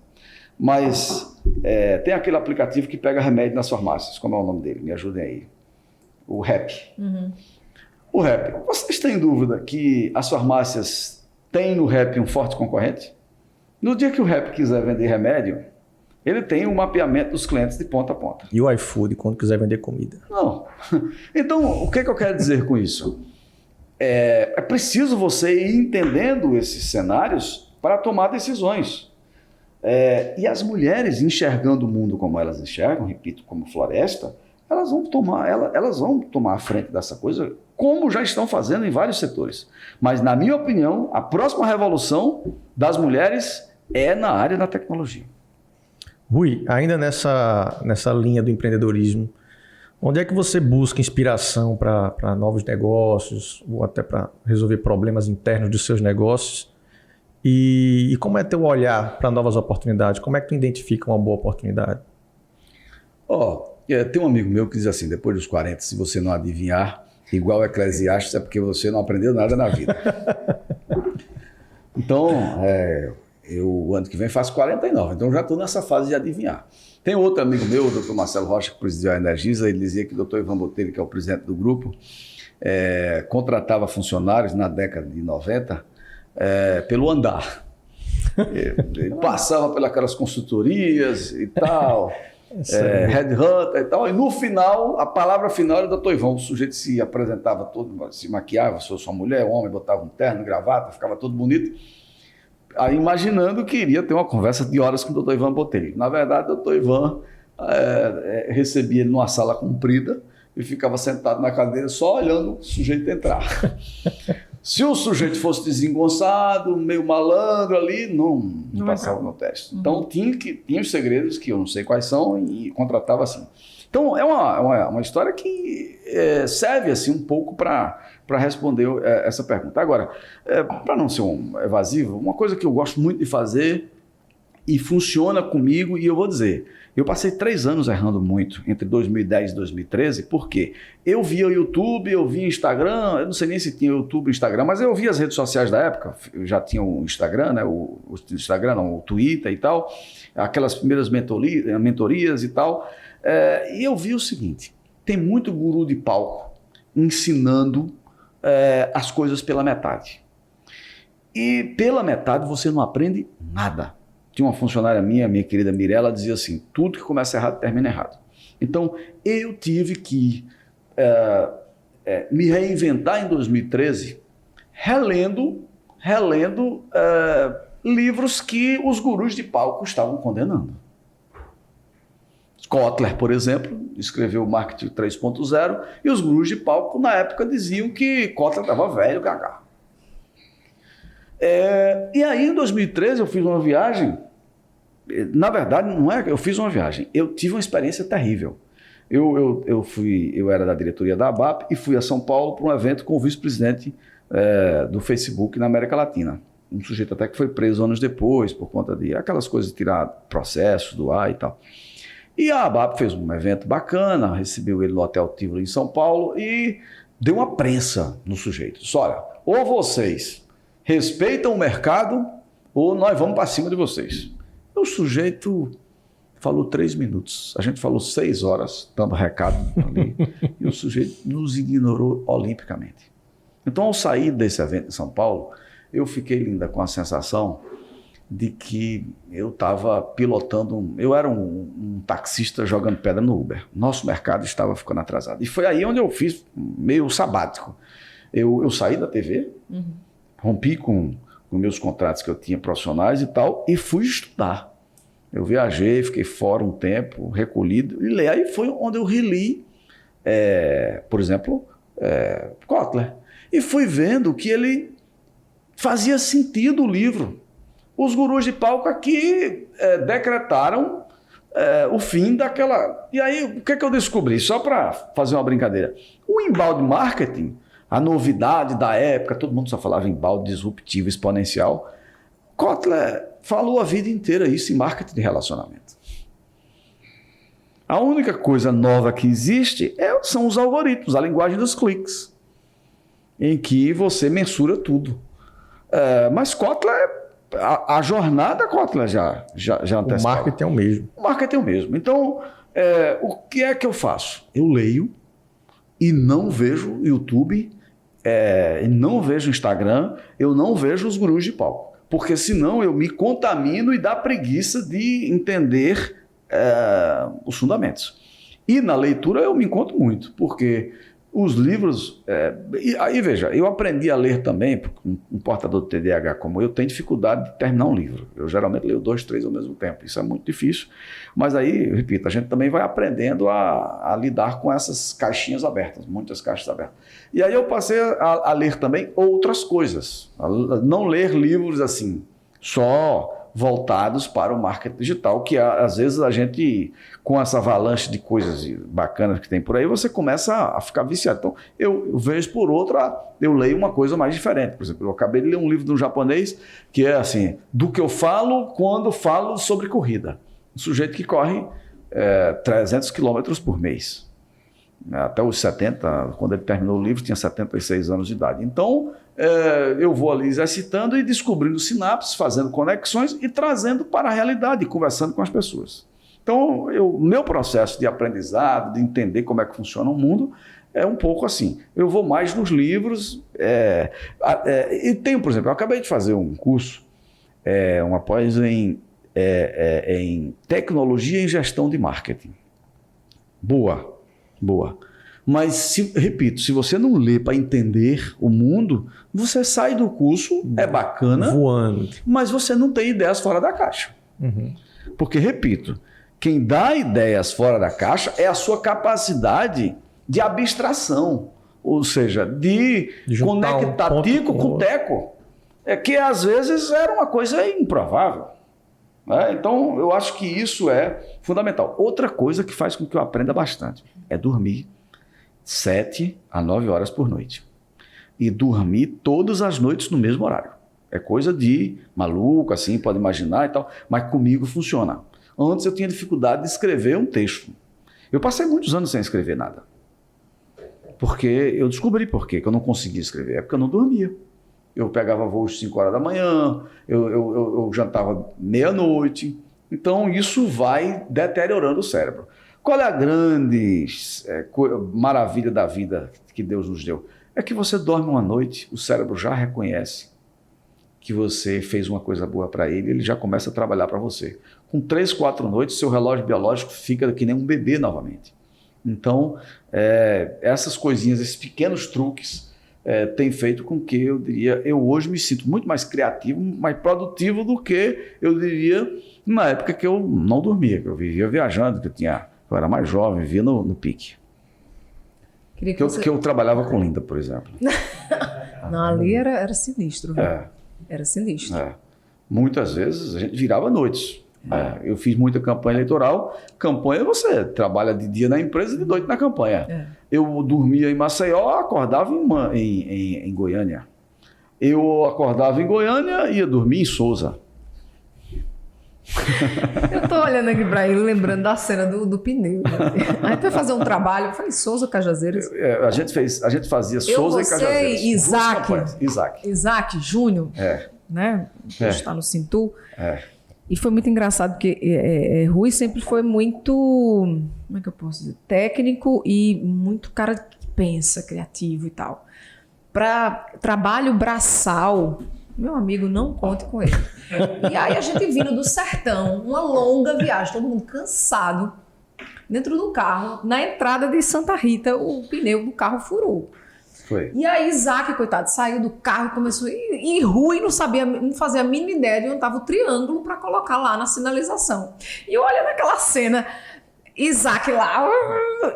mas tem aquele aplicativo que pega remédio nas farmácias, como é o nome dele? Me ajudem aí. O RAP. O RAP. Vocês têm dúvida que as farmácias têm no RAP um forte concorrente? No dia que o RAP quiser vender remédio, ele tem um mapeamento dos clientes de ponta a ponta. E o iFood quando quiser vender comida? Não. Então, o que eu quero dizer com isso? É preciso você ir entendendo esses cenários para tomar decisões. E as mulheres enxergando o mundo como elas enxergam, repito, como floresta, elas vão tomar a frente dessa coisa, como já estão fazendo em vários setores. Mas, na minha opinião, a próxima revolução das mulheres é na área da tecnologia. Rui, ainda nessa linha do empreendedorismo, onde é que você busca inspiração para novos negócios ou até para resolver problemas internos dos seus negócios? E como é teu olhar para novas oportunidades? Como é que tu identifica uma boa oportunidade? Tem um amigo meu que diz assim, depois dos 40, se você não adivinhar, igual Eclesiastes, é porque você não aprendeu nada na vida. Então, eu ano que vem faço 49, então já estou nessa fase de adivinhar. Tem outro amigo meu, o Dr. Marcelo Rocha, que presidiu a Energisa, ele dizia que o Dr. Ivan Botelho, que é o presidente do grupo, contratava funcionários na década de 90 pelo andar. Ele passava pelas consultorias e tal... headhunter e tal, e no final, a palavra final era do Dr. Ivan. O sujeito se apresentava todo, se maquiava, sou sua mulher, homem, botava um terno, gravata, ficava todo bonito, aí imaginando que iria ter uma conversa de horas com o Dr. Ivan Botelho. Na verdade, o Dr. Ivan recebia ele numa sala comprida e ficava sentado na cadeira só olhando o sujeito entrar. Se o sujeito fosse desengonçado, meio malandro ali, não passava no teste. Então tinha os segredos que eu não sei quais são e contratava assim. Então é uma história que serve assim um pouco para responder essa pergunta. Agora, para não ser evasivo, uma coisa que eu gosto muito de fazer e funciona comigo, e eu vou dizer, eu passei 3 anos errando muito, entre 2010 e 2013, porque eu via o YouTube, eu via Instagram, eu não sei nem se tinha YouTube e Instagram, mas eu via as redes sociais da época, eu já tinha o Instagram, né, o Twitter e tal, aquelas primeiras mentorias e tal, e eu vi o seguinte, tem muito guru de palco ensinando as coisas pela metade. E pela metade você não aprende nada. Tinha uma funcionária minha querida Mirella, dizia assim, tudo que começa errado termina errado. Então, eu tive que me reinventar em 2013, relendo livros que os gurus de palco estavam condenando. Kotler, por exemplo, escreveu o Marketing 3.0 e os gurus de palco, na época, diziam que Kotler estava velho, gaga. E aí, em 2013, eu fiz uma viagem. Na verdade, não é que eu fiz uma viagem, eu tive uma experiência terrível. Eu era da diretoria da ABAP e fui a São Paulo para um evento com o vice-presidente do Facebook na América Latina. um sujeito até que foi preso anos depois por conta de aquelas coisas de tirar processos do ar e tal. E a ABAP fez um evento bacana, recebeu ele no Hotel Tivoli em São Paulo e deu uma prensa no sujeito. Disse, olha, ou vocês respeitam o mercado ou nós vamos para cima de vocês. O sujeito falou 3 minutos. A gente falou 6 horas, dando recado ali. E o sujeito nos ignorou olimpicamente. Então, ao sair desse evento em São Paulo, eu fiquei ainda com a sensação de que eu estava pilotando, eu era um taxista jogando pedra no Uber. Nosso mercado estava ficando atrasado. E foi aí onde eu fiz meio sabático. Eu saí da TV, rompi com meus contratos que eu tinha profissionais e tal, e fui estudar. Eu viajei, fiquei fora um tempo, recolhido, e aí foi onde eu reli, por exemplo, Kotler. E fui vendo que ele fazia sentido o livro. Os gurus de palco aqui decretaram o fim daquela... E aí, o que é que eu descobri? Só para fazer uma brincadeira. O inbound marketing, a novidade da época, todo mundo só falava em inbound disruptivo, exponencial. Kotler falou a vida inteira isso em marketing de relacionamento. A única coisa nova que existe são os algoritmos, a linguagem dos cliques, em que você mensura tudo. Mas Kotler, a jornada Kotler já antecipava. O marketing é o mesmo. O marketing é o mesmo. Então, o que é que eu faço? Eu leio e não vejo YouTube, não vejo Instagram, eu não vejo os gurus de palco. Porque senão eu me contamino e dá preguiça de entender os fundamentos. E na leitura eu me encontro muito, porque os livros... aí veja, eu aprendi a ler também, porque um portador de TDAH como eu tem dificuldade de terminar um livro. Eu geralmente leio 2, 3 ao mesmo tempo. Isso é muito difícil. Mas aí, eu repito, a gente também vai aprendendo a lidar com essas caixinhas abertas, muitas caixas abertas. E aí eu passei a ler também outras coisas. A não ler livros assim, só voltados para o marketing digital, que às vezes a gente, com essa avalanche de coisas bacanas que tem por aí, você começa a ficar viciado. Então, eu vejo por outra, eu leio uma coisa mais diferente. Por exemplo, eu acabei de ler um livro de um japonês que é assim, do que eu falo quando falo sobre corrida. Um sujeito que corre 300 quilômetros por mês. Até os 70, quando ele terminou o livro, tinha 76 anos de idade. Então, eu vou ali exercitando e descobrindo sinapses, fazendo conexões e trazendo para a realidade, conversando com as pessoas. Então, meu processo de aprendizado, de entender como é que funciona o mundo, é um pouco assim. Eu vou mais nos livros. E tenho, por exemplo, eu acabei de fazer um curso, uma pós em tecnologia e gestão de marketing. Boa. Mas, repito, se você não lê para entender o mundo, você sai do curso, é bacana, voando, mas você não tem ideias fora da caixa. Porque, repito, quem dá ideias fora da caixa é a sua capacidade de abstração, ou seja, de conectar tico com teco, que às vezes era uma coisa improvável. Então, eu acho que isso é fundamental. Outra coisa que faz com que eu aprenda bastante é dormir 7 a 9 horas por noite. E dormir todas as noites no mesmo horário. É coisa de maluco, assim, pode imaginar e tal, mas comigo funciona. Antes eu tinha dificuldade de escrever um texto. Eu passei muitos anos sem escrever nada. Porque eu descobri por quê que eu não conseguia escrever. É porque eu não dormia. Eu pegava voo às 5 horas da manhã, eu jantava meia-noite. Então, isso vai deteriorando o cérebro. Qual é a grande maravilha da vida que Deus nos deu? É que você dorme uma noite, o cérebro já reconhece que você fez uma coisa boa para ele, ele já começa a trabalhar para você. Com 3, 4 noites, seu relógio biológico fica que nem um bebê novamente. Então, essas coisinhas, esses pequenos truques, tem feito com que eu hoje me sinto muito mais criativo, mais produtivo do que eu diria na época que eu não dormia, que eu vivia viajando, que eu era mais jovem, vivia no pique. Que eu trabalhava com Linda, por exemplo. Não, ali era sinistro. Era sinistro. Muitas vezes a gente virava noites. Eu fiz muita campanha eleitoral. Campanha você trabalha de dia na empresa e de noite na campanha. Eu dormia em Maceió, acordava em Goiânia. eu acordava em Goiânia e ia dormir em Souza. Eu tô olhando aqui pra ele, lembrando da cena do pneu. Aí tu vai fazer um trabalho, eu falei, Souza Cajazeiras. A gente fazia Souza e Cajazeiras. Isaac Júnior, né? Que está no Cintu. E foi muito engraçado, porque Rui sempre foi muito, como é que eu posso dizer, técnico e muito cara que pensa, criativo e tal. Para trabalho braçal, meu amigo, não conte com ele. E aí a gente vindo do sertão, uma longa viagem, todo mundo cansado, dentro do carro, na entrada de Santa Rita, o pneu do carro furou. Foi. E aí Isaac, coitado, saiu do carro e começou... E Rui não fazia a mínima ideia de onde estava o triângulo para colocar lá na sinalização. E olha naquela cena, Isaac lá,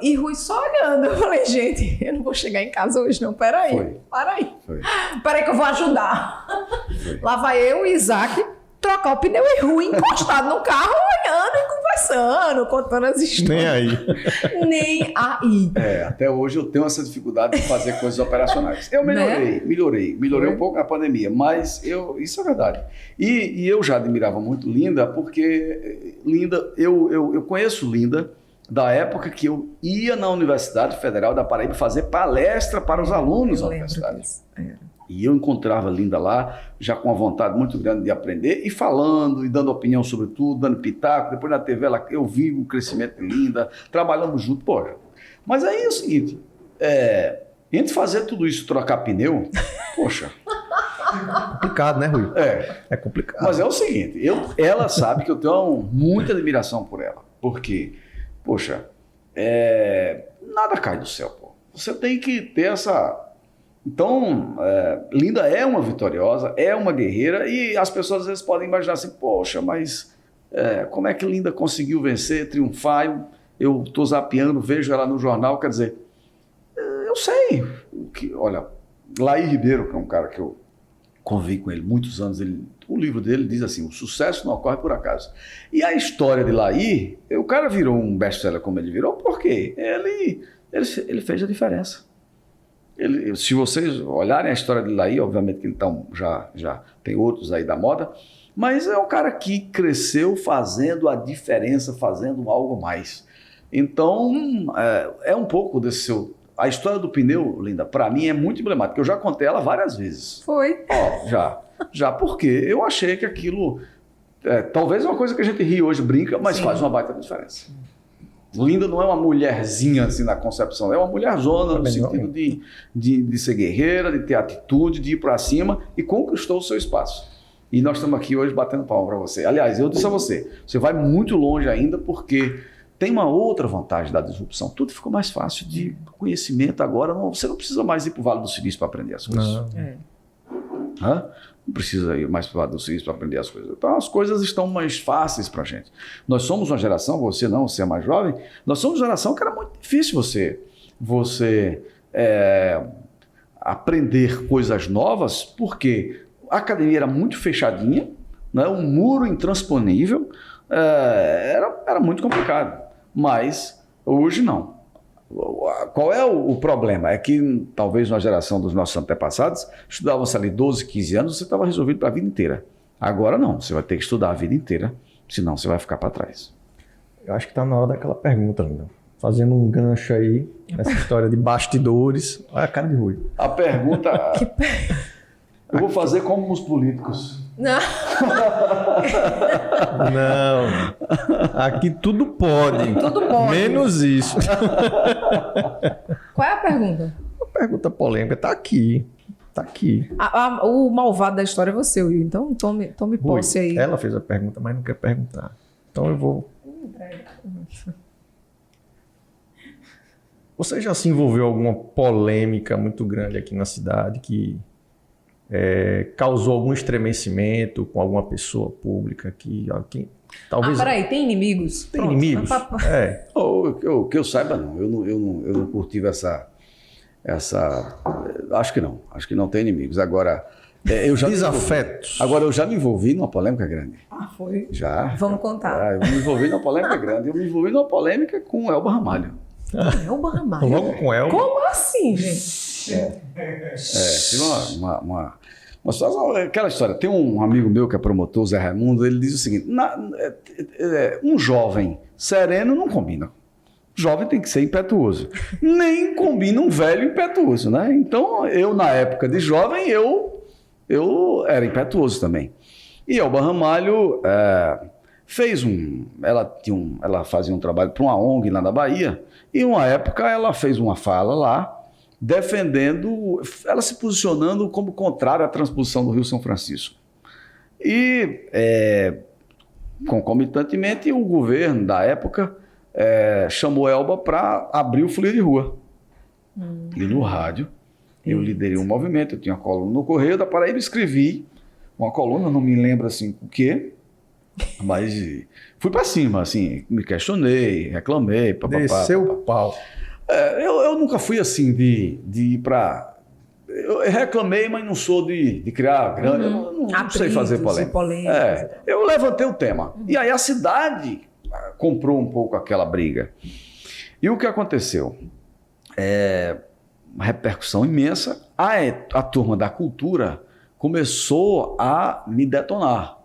e Rui só olhando. Eu falei, gente, eu não vou chegar em casa hoje não, peraí. Peraí que eu vou ajudar. Foi. Lá vai eu e Isaac trocar o pneu e Rui encostado no carro, olhando e conversando, contando as histórias. Nem aí. Até hoje eu tenho essa dificuldade de fazer coisas operacionais. Eu melhorei um pouco na pandemia, mas isso é verdade. E eu já admirava muito Linda, porque Linda, eu conheço Linda da época que eu ia na Universidade Federal da Paraíba fazer palestra para os alunos da universidade. E eu encontrava Linda lá, já com uma vontade muito grande de aprender, e falando, e dando opinião sobre tudo, dando pitaco. Depois na TV eu vi o crescimento de Linda, trabalhamos juntos, poxa. Mas aí é o seguinte, entre fazer tudo isso, trocar pneu, poxa... É complicado, né, Rui? É complicado. Mas é o seguinte, ela sabe que eu tenho muita admiração por ela, porque, poxa, nada cai do céu, pô. Você tem que ter essa... Então, Linda é uma vitoriosa, é uma guerreira, e as pessoas às vezes podem imaginar assim, poxa, mas como é que Linda conseguiu vencer, triunfar? Eu estou zapeando, vejo ela no jornal, quer dizer, eu sei. Olha, Laí Ribeiro, que é um cara que eu convivi com ele muitos anos, o livro dele diz assim, o sucesso não ocorre por acaso. E a história de Laí, o cara virou um best-seller como ele virou, porque ele fez a diferença. Se vocês olharem a história de Laí, obviamente que ele já tem outros aí da moda, mas é um cara que cresceu fazendo a diferença, fazendo algo mais. Então, é um pouco desse seu... A história do pneu, Linda, para mim é muito emblemática. Eu já contei ela várias vezes. Foi. Já porque eu achei que aquilo... talvez é uma coisa que a gente ri hoje, brinca, mas faz uma baita diferença. Linda não é uma mulherzinha assim na concepção, é uma mulherzona no sentido de ser guerreira, de ter atitude, de ir para cima, e conquistou o seu espaço. E nós estamos aqui hoje batendo palma para você. Aliás, eu disse a você vai muito longe ainda, porque tem uma outra vantagem da disrupção. Tudo ficou mais fácil de conhecimento agora. Você não precisa mais ir para o Vale do Silício para aprender as coisas. Não precisa ir mais para o Vale do Silício para aprender as coisas. Então as coisas estão mais fáceis para a gente. Nós somos uma geração, você não, você é mais jovem, nós somos uma geração que era muito difícil você aprender coisas novas, porque a academia era muito fechadinha, né? Um muro intransponível, era muito complicado. Mas hoje não. Qual é o problema? É que talvez na geração dos nossos antepassados, estudavam-se ali 12, 15 anos, você estava resolvido para a vida inteira. Agora não, você vai ter que estudar a vida inteira, senão você vai ficar para trás. Eu acho que está na hora daquela pergunta, Linda. Fazendo um gancho aí, nessa história de bastidores. Olha a cara de Rui. A pergunta... Eu vou fazer como os políticos. Não. Não. Aqui tudo pode. Tudo pode. Menos isso. Qual é a pergunta? A pergunta polêmica está aqui. Está aqui. O malvado da história é você, Will. Então tome posse aí. Ela fez a pergunta, mas não quer perguntar. Então eu vou... Você já se envolveu em alguma polêmica muito grande aqui na cidade que causou algum estremecimento com alguma pessoa pública que talvez... peraí, tem inimigos? Tem inimigos? Que eu saiba, não. Eu não cultivo essa... Acho que não. Acho que não tem inimigos. Agora... Desafetos. Agora, eu já me envolvi numa polêmica grande. Foi? Já. Vamos contar. Eu me envolvi numa polêmica grande. Eu me envolvi numa polêmica com o Elba Ramalho. Elba Ramalho? Logo com Elba? Como assim, gente? Tive Mas só aquela história. Tem um amigo meu que é promotor, o Zé Raimundo, ele diz o seguinte: um jovem sereno não combina. Jovem tem que ser impetuoso. Nem combina um velho impetuoso, né? Então, eu, na época de jovem, eu era impetuoso também. E Elba Ramalho ela fazia um trabalho para uma ONG lá na Bahia, e uma época ela fez uma fala lá, defendendo, ela se posicionando como contrária à transposição do Rio São Francisco. E, concomitantemente, o governo da época chamou Elba para abrir o Folia de Rua. E no rádio, eu liderei um movimento, eu tinha uma coluna no Correio da Paraíba, escrevi uma coluna, não me lembro assim o quê, mas fui para cima, assim, me questionei, reclamei. Desceu o pau. Eu nunca fui assim de ir para... Eu reclamei, mas não sou de criar grande... Eu não sei fazer polêmica. Eu levantei o tema. E aí a cidade comprou um pouco aquela briga. E o que aconteceu? Uma repercussão imensa. A turma da cultura começou a me detonar,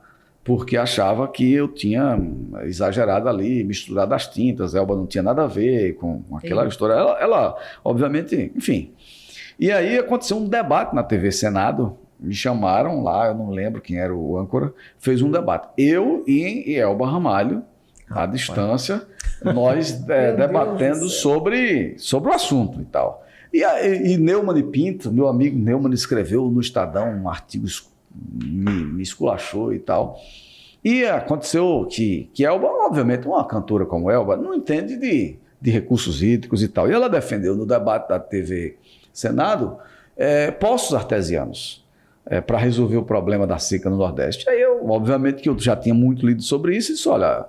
porque achava que eu tinha exagerado ali, misturado as tintas. Elba não tinha nada a ver com aquela história. Ela, obviamente, enfim. E aí aconteceu um debate na TV Senado. Me chamaram lá, eu não lembro quem era o âncora, fez um debate. Eu e Elba Ramalho, à distância, nós debatendo sobre o assunto e tal. E Neumann Pinto, meu amigo Neumann, escreveu no Estadão um artigo, me esculachou e tal. E aconteceu que Elba, obviamente, uma cantora como Elba, não entende de recursos hídricos e tal. E ela defendeu no debate da TV Senado poços artesianos para resolver o problema da seca no Nordeste. Aí eu, obviamente, que eu já tinha muito lido sobre isso e disse, olha,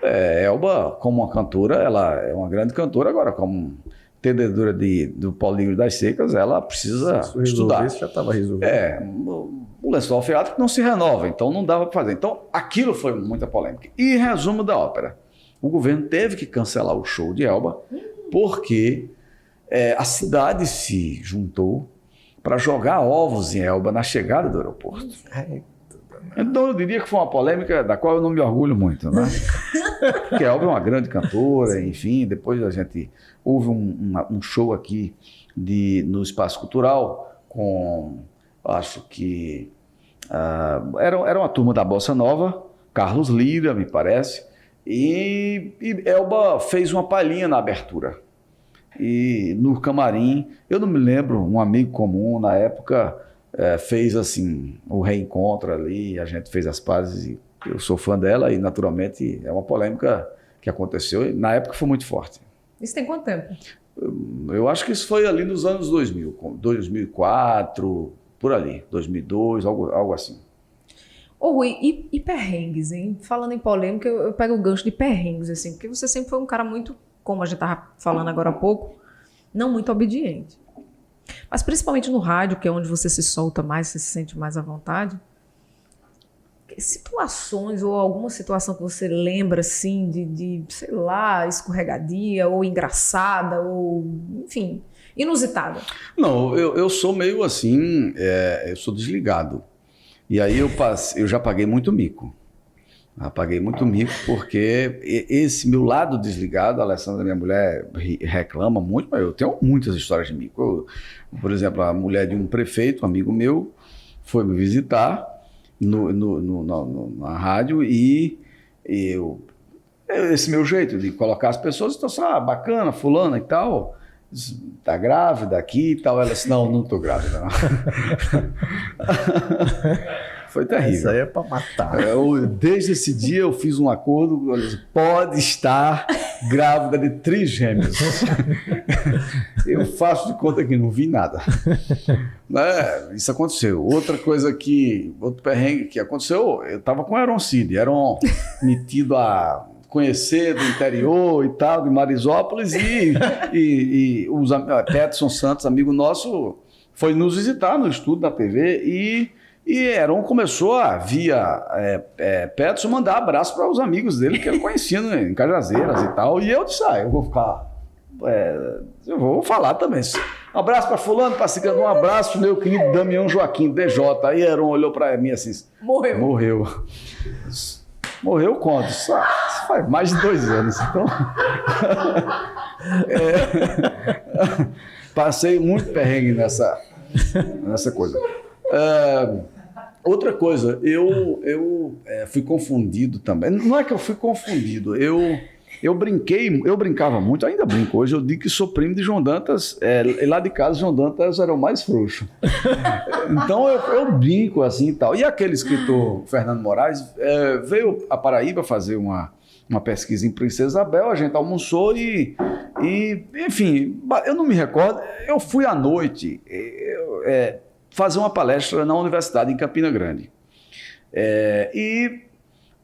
Elba, como uma cantora, ela é uma grande cantora, agora como entendedora do polígono das secas, ela precisa estudar. Isso já estava resolvido. O lençol freático não se renova, então não dava para fazer. Então, aquilo foi muita polêmica. E resumo da ópera. O governo teve que cancelar o show de Elba, porque a cidade se juntou para jogar ovos em Elba na chegada do aeroporto. Então, eu diria que foi uma polêmica da qual eu não me orgulho muito, né? Porque Elba é uma grande cantora, enfim. Depois houve um show aqui no Espaço Cultural com, acho que era uma turma da Bossa Nova, Carlos Lira, me parece, e Elba fez uma palhinha na abertura. E no camarim, eu não me lembro, um amigo comum na época fez assim o reencontro ali, a gente fez as pazes, e eu sou fã dela e naturalmente é uma polêmica que aconteceu e na época foi muito forte. Isso tem quanto tempo? Eu acho que isso foi ali nos anos 2000, 2004, por ali, 2002, algo assim. Ô Rui, e perrengues, hein? Falando em polêmica, eu pego o gancho de perrengues, assim, porque você sempre foi um cara muito, como a gente estava falando agora há pouco, não muito obediente. Mas principalmente no rádio, que é onde você se solta mais, você se sente mais à vontade. Situações ou alguma situação que você lembra, assim, de sei lá, escorregadia ou engraçada ou, enfim, inusitada? Não, eu sou meio assim, eu sou desligado. E aí eu já paguei muito mico. Paguei muito mico porque esse meu lado desligado, a Alessandra, minha mulher, reclama muito, mas eu tenho muitas histórias de mico. Por exemplo, a mulher de um prefeito, um amigo meu, foi me visitar na rádio e esse meu jeito de colocar as pessoas, então, bacana, fulana e tal, tá grávida aqui e tal. Ela disse, não tô grávida, não. Foi terrível. Isso aí é para matar. Desde esse dia eu fiz um acordo, eu disse, pode estar grávida de trigêmeos. Eu faço de conta que não vi nada. Isso aconteceu. Outro perrengue que aconteceu, eu estava com o Heron Cid. Heron metido a conhecer do interior e tal, de Marisópolis, e o Peterson Santos, amigo nosso, foi nos visitar no estúdio da TV e Heron começou via Peterson, mandar abraço para os amigos dele que ele conhecia em Cajazeiras e tal. E eu disse, eu vou ficar eu vou falar também. Um abraço para fulano, para ciclano, um abraço, meu querido Damião Joaquim, DJ. Aí Heron olhou para mim assim, Morreu quando? Faz mais de 2 anos, então... Passei muito perrengue nessa coisa. Outra coisa, eu fui confundido também. Não é que eu fui confundido, eu brincava muito, ainda brinco hoje, eu digo que sou primo de João Dantas, lá de casa João Dantas era o mais frouxo. Então eu brinco assim e tal. E aquele escritor, Fernando Moraes, veio a Paraíba fazer uma pesquisa em Princesa Isabel, a gente almoçou e enfim, eu não me recordo, eu fui à noite fazer uma palestra na universidade em Campina Grande. E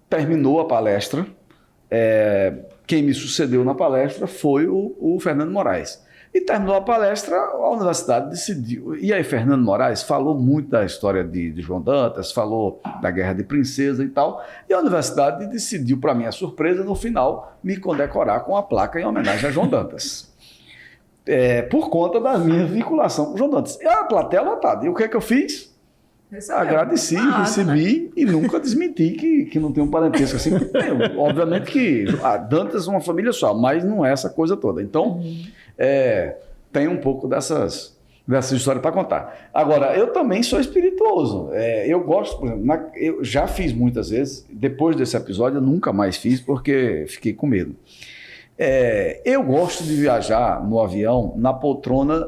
terminou a palestra, quem me sucedeu na palestra foi o Fernando Moraes. E terminou a palestra, a universidade decidiu. E aí Fernando Moraes falou muito da história de João Dantas, falou da Guerra de Princesa e tal. E a universidade decidiu, para minha surpresa, no final, me condecorar com a placa em homenagem a João Dantas. Por conta da minha vinculação com João Dantas. E a plateia lotada. E o que é que eu fiz? Agradeci, recebi, né? E nunca desmenti que não tem um parentesco assim. Obviamente que Dantas é uma família só, mas não é essa coisa toda. Então, tem um pouco dessa história para contar. Agora, eu também sou espirituoso. Eu gosto, por exemplo, eu já fiz muitas vezes, depois desse episódio eu nunca mais fiz porque fiquei com medo. Eu gosto de viajar no avião na poltrona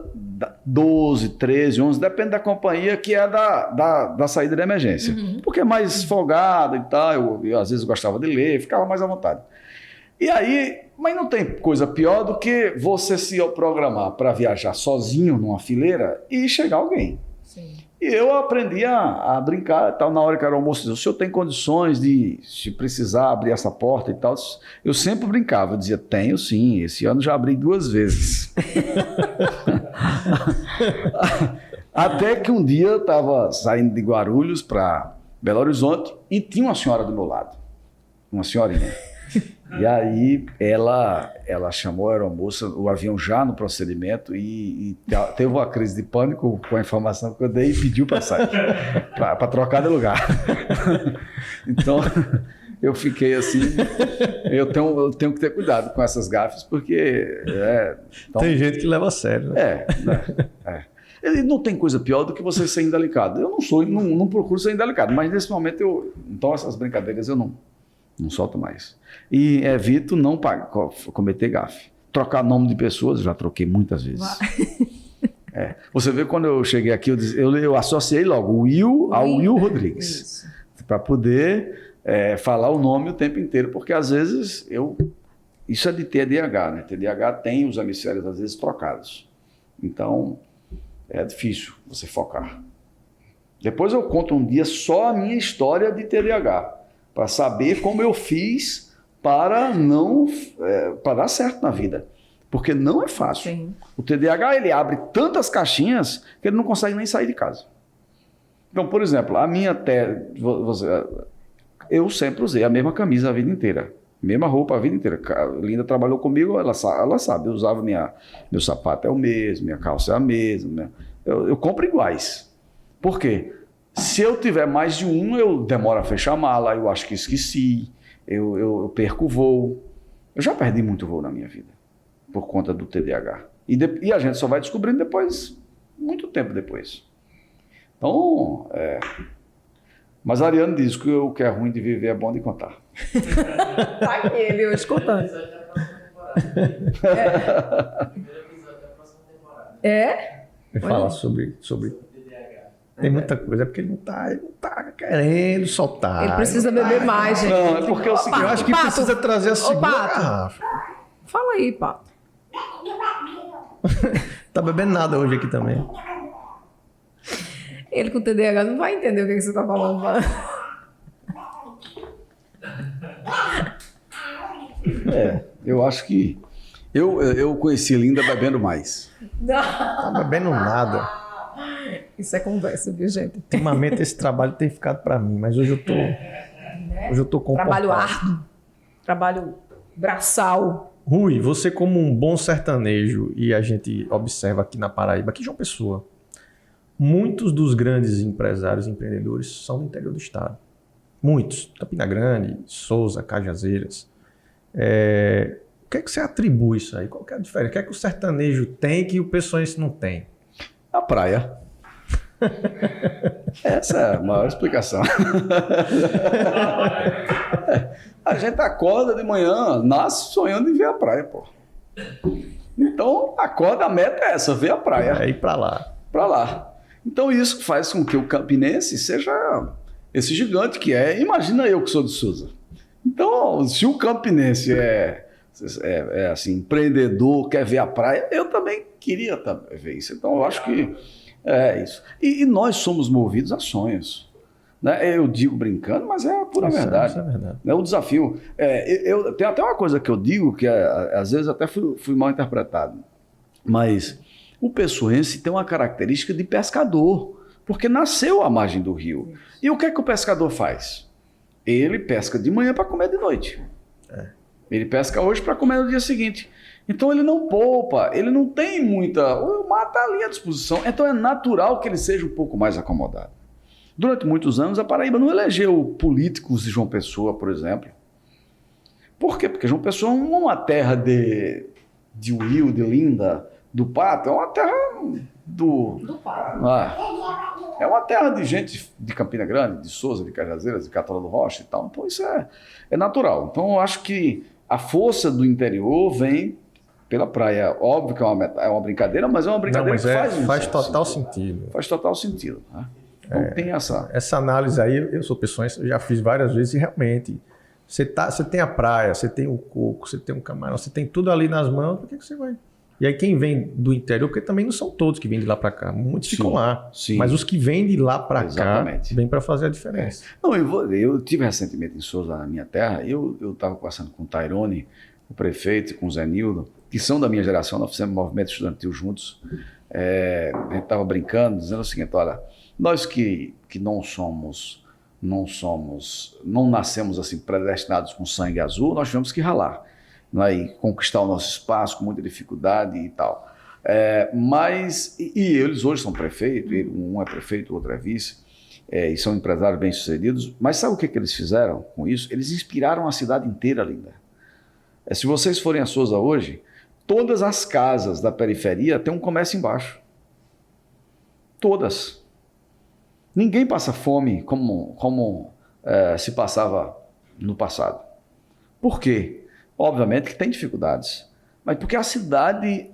12, 13, 11, depende da companhia, que é da saída de emergência. Porque é mais folgada e tal, eu às vezes gostava de ler, ficava mais à vontade. E aí, mas não tem coisa pior do que você se programar para viajar sozinho numa fileira e chegar alguém. Sim. E eu aprendi a brincar e tal, na hora que era o almoço, o senhor tem condições de, se precisar, abrir essa porta e tal? Eu sempre brincava, eu dizia, tenho sim, esse ano já abri 2 vezes. Até que um dia eu estava saindo de Guarulhos para Belo Horizonte e tinha uma senhora do meu lado, uma senhorinha. E aí ela chamou a aeromoça, o avião já no procedimento e teve uma crise de pânico com a informação que eu dei e pediu para sair, para trocar de lugar. Então eu fiquei assim, eu tenho que ter cuidado com essas gafes, porque... então, tem gente que leva a sério. Né? Não tem coisa pior do que você ser indelicado. Eu não procuro ser indelicado, mas nesse momento então essas brincadeiras eu não solto mais. E evito não cometer gafe. Trocar nome de pessoas, já troquei muitas vezes. Você vê, quando eu cheguei aqui, eu associei logo o Will ao Will Rodrigues. Para poder falar o nome o tempo inteiro, porque às vezes isso é de TDAH, né? TDAH tem os hemisférios às vezes trocados. Então, é difícil você focar. Depois eu conto um dia só a minha história de TDAH, para saber como eu fiz para dar certo na vida. Porque não é fácil. Sim. O TDAH, ele abre tantas caixinhas que ele não consegue nem sair de casa. Então, por exemplo, eu sempre usei a mesma camisa a vida inteira. Mesma roupa a vida inteira. A Linda trabalhou comigo, ela sabe. Eu usava meu sapato é o mesmo, minha calça é a mesma. Eu compro iguais. Por quê? Se eu tiver mais de um, eu demoro a fechar a mala, eu acho que esqueci, eu perco o voo. Eu já perdi muito voo na minha vida, por conta do TDAH. E a gente só vai descobrindo depois, muito tempo depois. Então, mas a Ariane diz que o que é ruim de viver é bom de contar. Tá aqui ele hoje contando. Vai falar sobre... Tem muita coisa, é porque ele não tá querendo soltar. Ele precisa beber mais, gente. Não, é porque é o seguinte, eu acho que precisa trazer a segunda garrafa. Fala aí, Pato. Tá bebendo nada hoje aqui também. Ele com TDAH não vai entender o que você tá falando. Eu acho que... Eu conheci Linda bebendo mais. Não. Tá bebendo nada. Isso é conversa, viu, gente? Ultimamente esse trabalho tem ficado para mim, mas hoje eu tô comportado. Trabalho árduo, trabalho braçal. Rui, você como um bom sertanejo, e a gente observa aqui na Paraíba, aqui em João Pessoa, muitos dos grandes empresários e empreendedores são do interior do estado. Muitos. Campina Grande, Souza, Cajazeiras. O que é que você atribui isso aí? Qual que é a diferença? O que é que o sertanejo tem que o pessoense não tem? A praia. Essa é a maior explicação. A gente acorda de manhã, nasce sonhando em ver a praia, pô. Então, acorda, a meta é essa, ver a praia. É ir para lá. Para lá. Então, isso faz com que o campinense seja esse gigante que é. Imagina eu que sou de Souza. Então, se o campinense é assim, empreendedor, quer ver a praia, eu também queria ver isso. Então, eu acho que é isso. E nós somos movidos a sonhos. Né? Eu digo brincando, mas é a pura verdade. Isso é verdade. O desafio. Tem até uma coisa que eu digo que às vezes até fui mal interpretado. Mas o pessoense tem uma característica de pescador, porque nasceu à margem do rio. E o que é que o pescador faz? Ele pesca de manhã para comer de noite. Ele pesca hoje para comer no dia seguinte. Então ele não poupa, ele não tem muita... O mar está ali à disposição. Então é natural que ele seja um pouco mais acomodado. Durante muitos anos, a Paraíba não elegeu políticos de João Pessoa, por exemplo. Por quê? Porque João Pessoa não é uma terra de Will, de Linda, do Pato, é uma terra do Pato. É uma terra de gente de Campina Grande, de Souza, de Cajazeiras, de Catolé do Rocha e tal. Então isso é natural. Então eu acho que a força do interior vem pela praia. Óbvio que é uma brincadeira, mas é uma brincadeira que faz total sentido. Faz total sentido. Né? Então tem essa análise aí, eu sou pessoa, eu já fiz várias vezes e realmente você tem a praia, você tem o coco, você tem um camarão, você tem tudo ali nas mãos, por que você vai? E aí quem vem do interior, porque também não são todos que vêm de lá para cá, muitos ficam lá, mas os que vêm de lá para cá vêm para fazer a diferença. Não, eu tive recentemente em Souza, na minha terra, eu estava conversando com o Tairone, o prefeito, e com o Zé Nildo, que são da minha geração, nós fizemos movimento estudantil juntos, a gente estava brincando, dizendo o seguinte, olha, nós que não nascemos assim predestinados com sangue azul, nós tivemos que ralar, né, e conquistar o nosso espaço com muita dificuldade e tal. Mas eles hoje são prefeitos, um é prefeito, o outro é vice, e são empresários bem-sucedidos, mas sabe o que eles fizeram com isso? Eles inspiraram a cidade inteira, Linda. Se vocês forem a Souza hoje, todas as casas da periferia têm um comércio embaixo. Todas. Ninguém passa fome como se passava no passado. Por quê? Obviamente que tem dificuldades, mas porque a cidade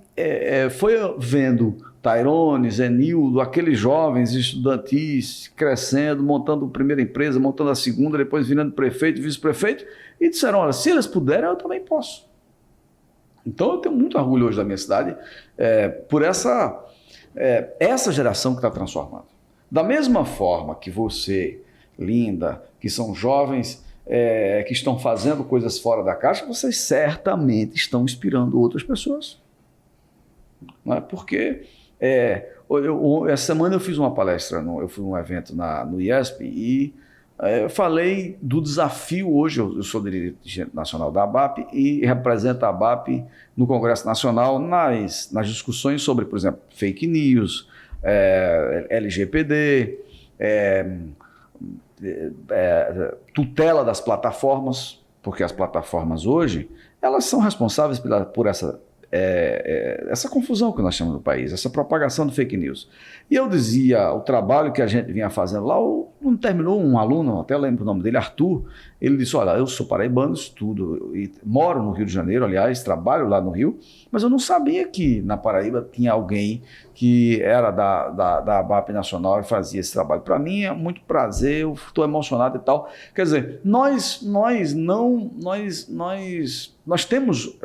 foi vendo Tairone, Zé Nildo, aqueles jovens estudantis crescendo, montando a primeira empresa, montando a segunda, depois virando prefeito, vice-prefeito, e disseram, olha, se eles puderem, eu também posso. Então eu tenho muito orgulho hoje da minha cidade por essa geração que está transformando. Da mesma forma que você, Linda, que são jovens que estão fazendo coisas fora da caixa, vocês certamente estão inspirando outras pessoas. Não é? Porque essa semana eu fiz uma palestra, eu fui num evento no IESP e eu falei do desafio hoje, eu sou dirigente nacional da ABAP e represento a ABAP no Congresso Nacional nas discussões sobre, por exemplo, fake news, LGPD, tutela das plataformas, porque as plataformas hoje, elas são responsáveis por essa confusão que nós chamamos no país, essa propagação do fake news. E eu dizia, o trabalho que a gente vinha fazendo lá, não terminou um aluno, até lembro o nome dele, Arthur, ele disse, olha, eu sou paraibano, estudo, e moro no Rio de Janeiro, aliás, trabalho lá no Rio, mas eu não sabia que na Paraíba tinha alguém que era da ABAP Nacional e fazia esse trabalho. Para mim é muito prazer, eu estou emocionado e tal. Quer dizer, nós temos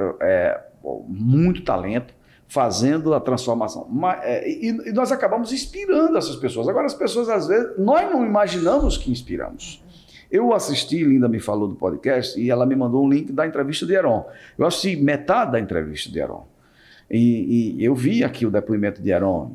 muito talento fazendo a transformação. E nós acabamos inspirando essas pessoas. Agora, as pessoas, às vezes, nós não imaginamos que inspiramos. Eu assisti, Linda me falou do podcast, e ela me mandou um link da entrevista de Heron. Eu assisti metade da entrevista de Heron. E eu vi aqui o depoimento de Heron,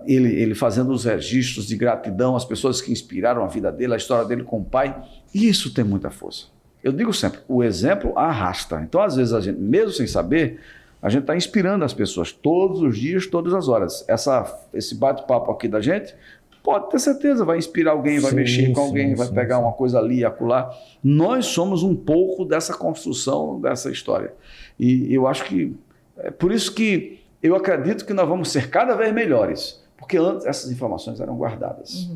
ele fazendo os registros de gratidão às pessoas que inspiraram a vida dele, a história dele com o pai. Isso tem muita força. Eu digo sempre, o exemplo arrasta. Então, às vezes, a gente, mesmo sem saber, a gente está inspirando as pessoas todos os dias, todas as horas. Esse bate-papo aqui da gente, pode ter certeza, vai inspirar alguém, vai mexer com alguém, vai pegar uma coisa ali e acolá. Nós somos um pouco dessa construção, dessa história. E eu acho que, é por isso que eu acredito que nós vamos ser cada vez melhores. Porque antes essas informações eram guardadas.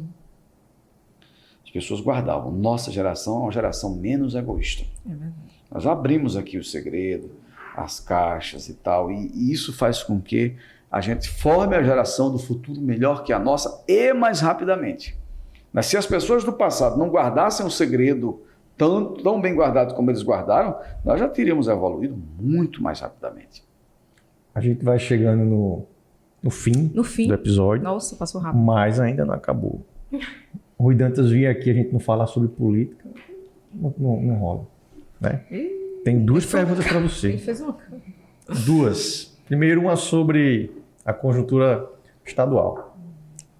As pessoas guardavam. Nossa geração é uma geração menos egoísta. É verdade. Nós abrimos aqui o segredo, as caixas e tal, e isso faz com que a gente forme a geração do futuro melhor que a nossa e mais rapidamente. Mas se as pessoas do passado não guardassem o segredo tão bem guardado como eles guardaram, nós já teríamos evoluído muito mais rapidamente. A gente vai chegando no fim do episódio. Nossa, passou rápido. Mas ainda não acabou. O Rui Dantas vir aqui, a gente não falar sobre política, não rola. Né? Tem duas perguntas para você. Ele fez uma... Duas. Primeiro, uma sobre a conjuntura estadual.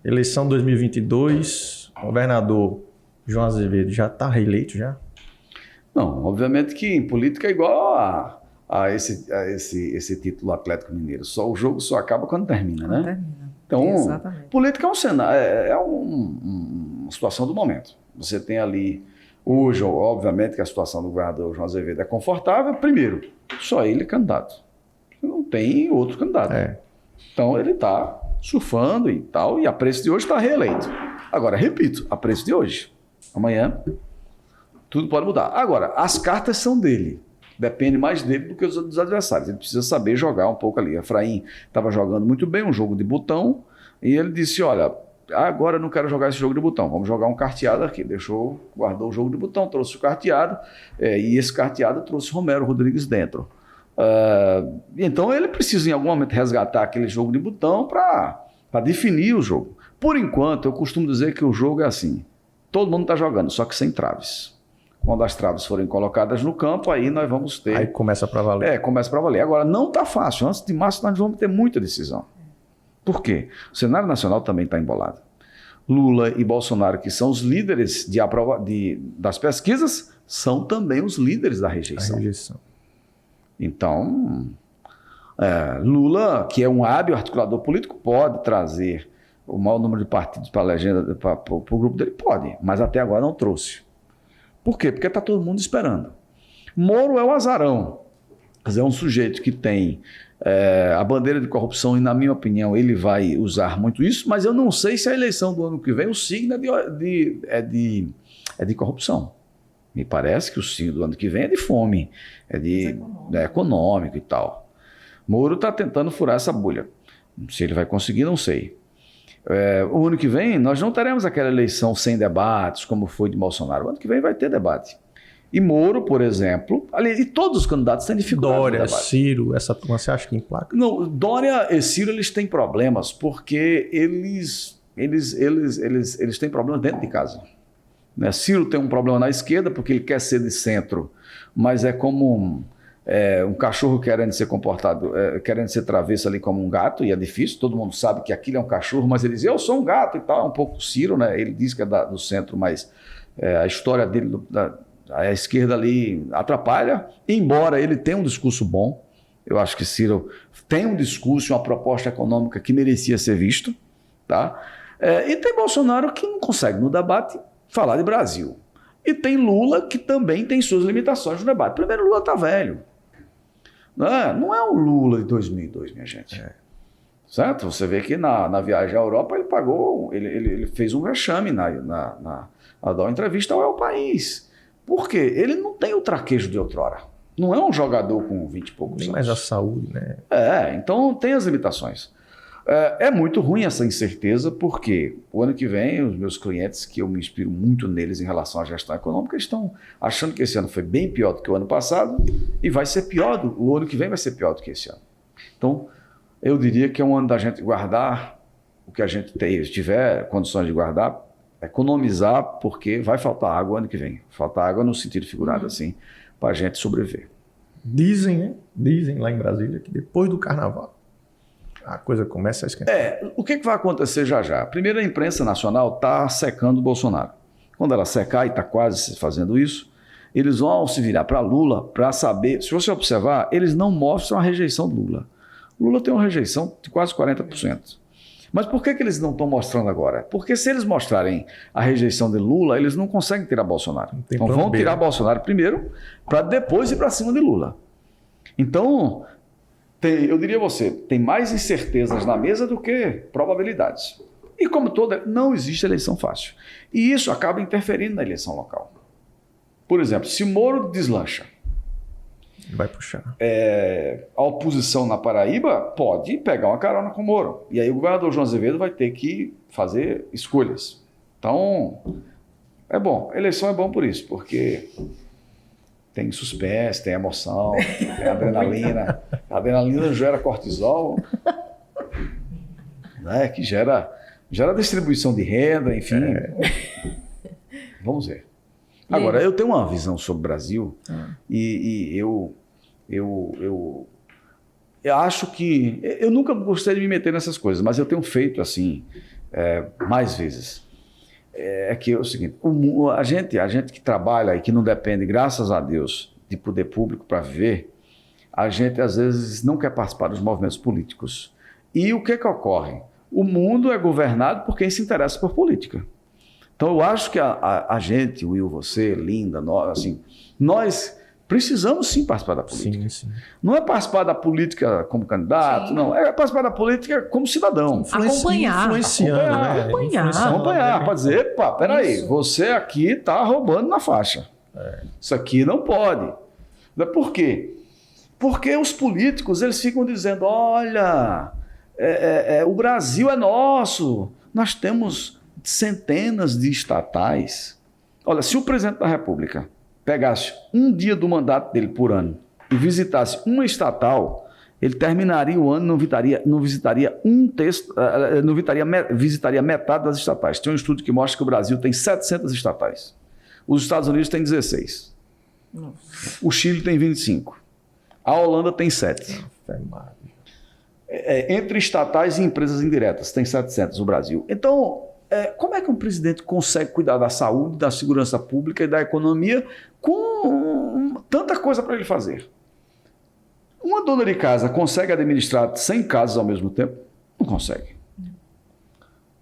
Eleição 2022, governador João Azevedo já está reeleito já? Não, obviamente que em política é igual a esse título Atlético Mineiro. O jogo só acaba quando termina, né? Termina. Então, Exatamente. política é um cenário, uma situação do momento. Você tem ali, hoje, obviamente que a situação do governador João Azevedo é confortável. Primeiro, só ele é candidato. Não tem outro candidato. Então, ele está surfando e tal, e a preço de hoje está reeleito. Agora, repito, a preço de hoje. Amanhã, tudo pode mudar. Agora, as cartas são dele. Depende mais dele do que dos adversários. Ele precisa saber jogar um pouco ali. Efraim estava jogando muito bem, um jogo de botão, e ele disse, olha, agora eu não quero jogar esse jogo de botão, vamos jogar um carteado aqui. Guardou o jogo de botão, trouxe o carteado, e esse carteado trouxe Romero Rodrigues dentro. Então ele precisa em algum momento resgatar aquele jogo de botão para definir o jogo. Por enquanto, eu costumo dizer que o jogo é assim, todo mundo está jogando, só que sem traves. Quando as traves forem colocadas no campo, aí nós vamos ter... Aí começa para valer. Começa para valer. Agora, não está fácil. Antes de março, nós vamos ter muita decisão. Por quê? O cenário nacional também está embolado. Lula e Bolsonaro, que são os líderes das pesquisas, são também os líderes da rejeição. Então, Lula, que é um hábil articulador político, pode trazer o maior número de partidos para a legenda, para o grupo dele? Pode, mas até agora não trouxe. Por quê? Porque está todo mundo esperando. Moro é o azarão. Quer dizer, é um sujeito que tem a bandeira de corrupção e, na minha opinião, ele vai usar muito isso, mas eu não sei se a eleição do ano que vem, o signo é de corrupção. Me parece que o signo do ano que vem é de fome, é econômico e tal. Moro está tentando furar essa bolha. Se ele vai conseguir, não sei. O ano que vem, nós não teremos aquela eleição sem debates, como foi de Bolsonaro. O ano que vem vai ter debate. E Moro, por exemplo, e todos os candidatos têm dificuldade. Dória, Ciro, essa turma, você acha que emplaca? Não, Dória e Ciro, eles têm problemas, porque eles têm problemas dentro de casa. Né? Ciro tem um problema na esquerda, porque ele quer ser de centro, mas é como um cachorro querendo ser comportado, querendo ser travesso ali como um gato, e é difícil, todo mundo sabe que aquilo é um cachorro, mas ele diz, eu sou um gato e tal, é um pouco Ciro, né? Ele diz que é do centro, mas a história dele, a esquerda ali atrapalha, embora ele tenha um discurso bom. Eu acho que Ciro tem um discurso, uma proposta econômica que merecia ser visto, tá? E tem Bolsonaro que não consegue no debate falar de Brasil. E tem Lula que também tem suas limitações no debate. Primeiro, Lula está velho. Não é o Lula de 2002, minha gente. Certo? Você vê que na viagem à Europa ele fez um vexame na entrevista ao El País. Por quê? Ele não tem o traquejo de outrora. Não é um jogador com 20 e poucos anos. Mais a saúde, né? Então tem as limitações. É muito ruim essa incerteza, porque o ano que vem, os meus clientes, que eu me inspiro muito neles em relação à gestão econômica, estão achando que esse ano foi bem pior do que o ano passado e vai ser pior, o ano que vem vai ser pior do que esse ano. Então, eu diria que é um ano da gente guardar o que a gente tiver condições de guardar, economizar, porque vai faltar água ano que vem. Faltar água no sentido figurado, assim, para a gente sobreviver. Dizem lá em Brasília que depois do carnaval a coisa começa a esquentar. O que vai acontecer já já? Primeiro, a imprensa nacional está secando o Bolsonaro. Quando ela secar, e está quase fazendo isso, eles vão se virar para Lula para saber. Se você observar, eles não mostram a rejeição do Lula. Lula tem uma rejeição de quase 40%. Mas por que eles não estão mostrando agora? Porque se eles mostrarem a rejeição de Lula, eles não conseguem tirar Bolsonaro. Então vão tirar Bolsonaro primeiro, para depois ir para cima de Lula. Então, eu diria a você, tem mais incertezas na mesa do que probabilidades. E como toda, não existe eleição fácil. E isso acaba interferindo na eleição local. Por exemplo, se Moro deslancha, vai puxar. A oposição na Paraíba pode pegar uma carona com o Moro. E aí o governador João Azevedo vai ter que fazer escolhas. Então, é bom. A eleição é bom por isso, porque tem suspense, tem emoção, tem adrenalina. A adrenalina gera cortisol, né, que gera distribuição de renda, enfim. Vamos ver. Agora, eu tenho uma visão sobre o Brasil e eu acho que... Eu nunca gostei de me meter nessas coisas, mas eu tenho feito assim mais vezes. É que é o seguinte, a gente que trabalha e que não depende, graças a Deus, de poder público para viver, a gente às vezes não quer participar dos movimentos políticos. E o que ocorre? O mundo é governado por quem se interessa por política. Então, eu acho que a gente, Will, você, Linda, nós precisamos sim participar da política. Sim. Não é participar da política como candidato, não. É participar da política como cidadão. Acompanhar. Para dizer, epa, peraí, você aqui está roubando na faixa. Isso aqui não pode. Por quê? Porque os políticos, eles ficam dizendo, olha, o Brasil é nosso, nós temos centenas de estatais. Olha, se o presidente da República pegasse um dia do mandato dele por ano e visitasse uma estatal, ele terminaria o ano e não visitaria metade das estatais. Tem um estudo que mostra que o Brasil tem 700 estatais. Os Estados Unidos têm 16. Nossa. O Chile tem 25. A Holanda tem 7. Entre estatais e empresas indiretas, tem 700 o Brasil. Então, como é que um presidente consegue cuidar da saúde, da segurança pública e da economia com tanta coisa para ele fazer? Uma dona de casa consegue administrar 100 casas ao mesmo tempo? Não consegue.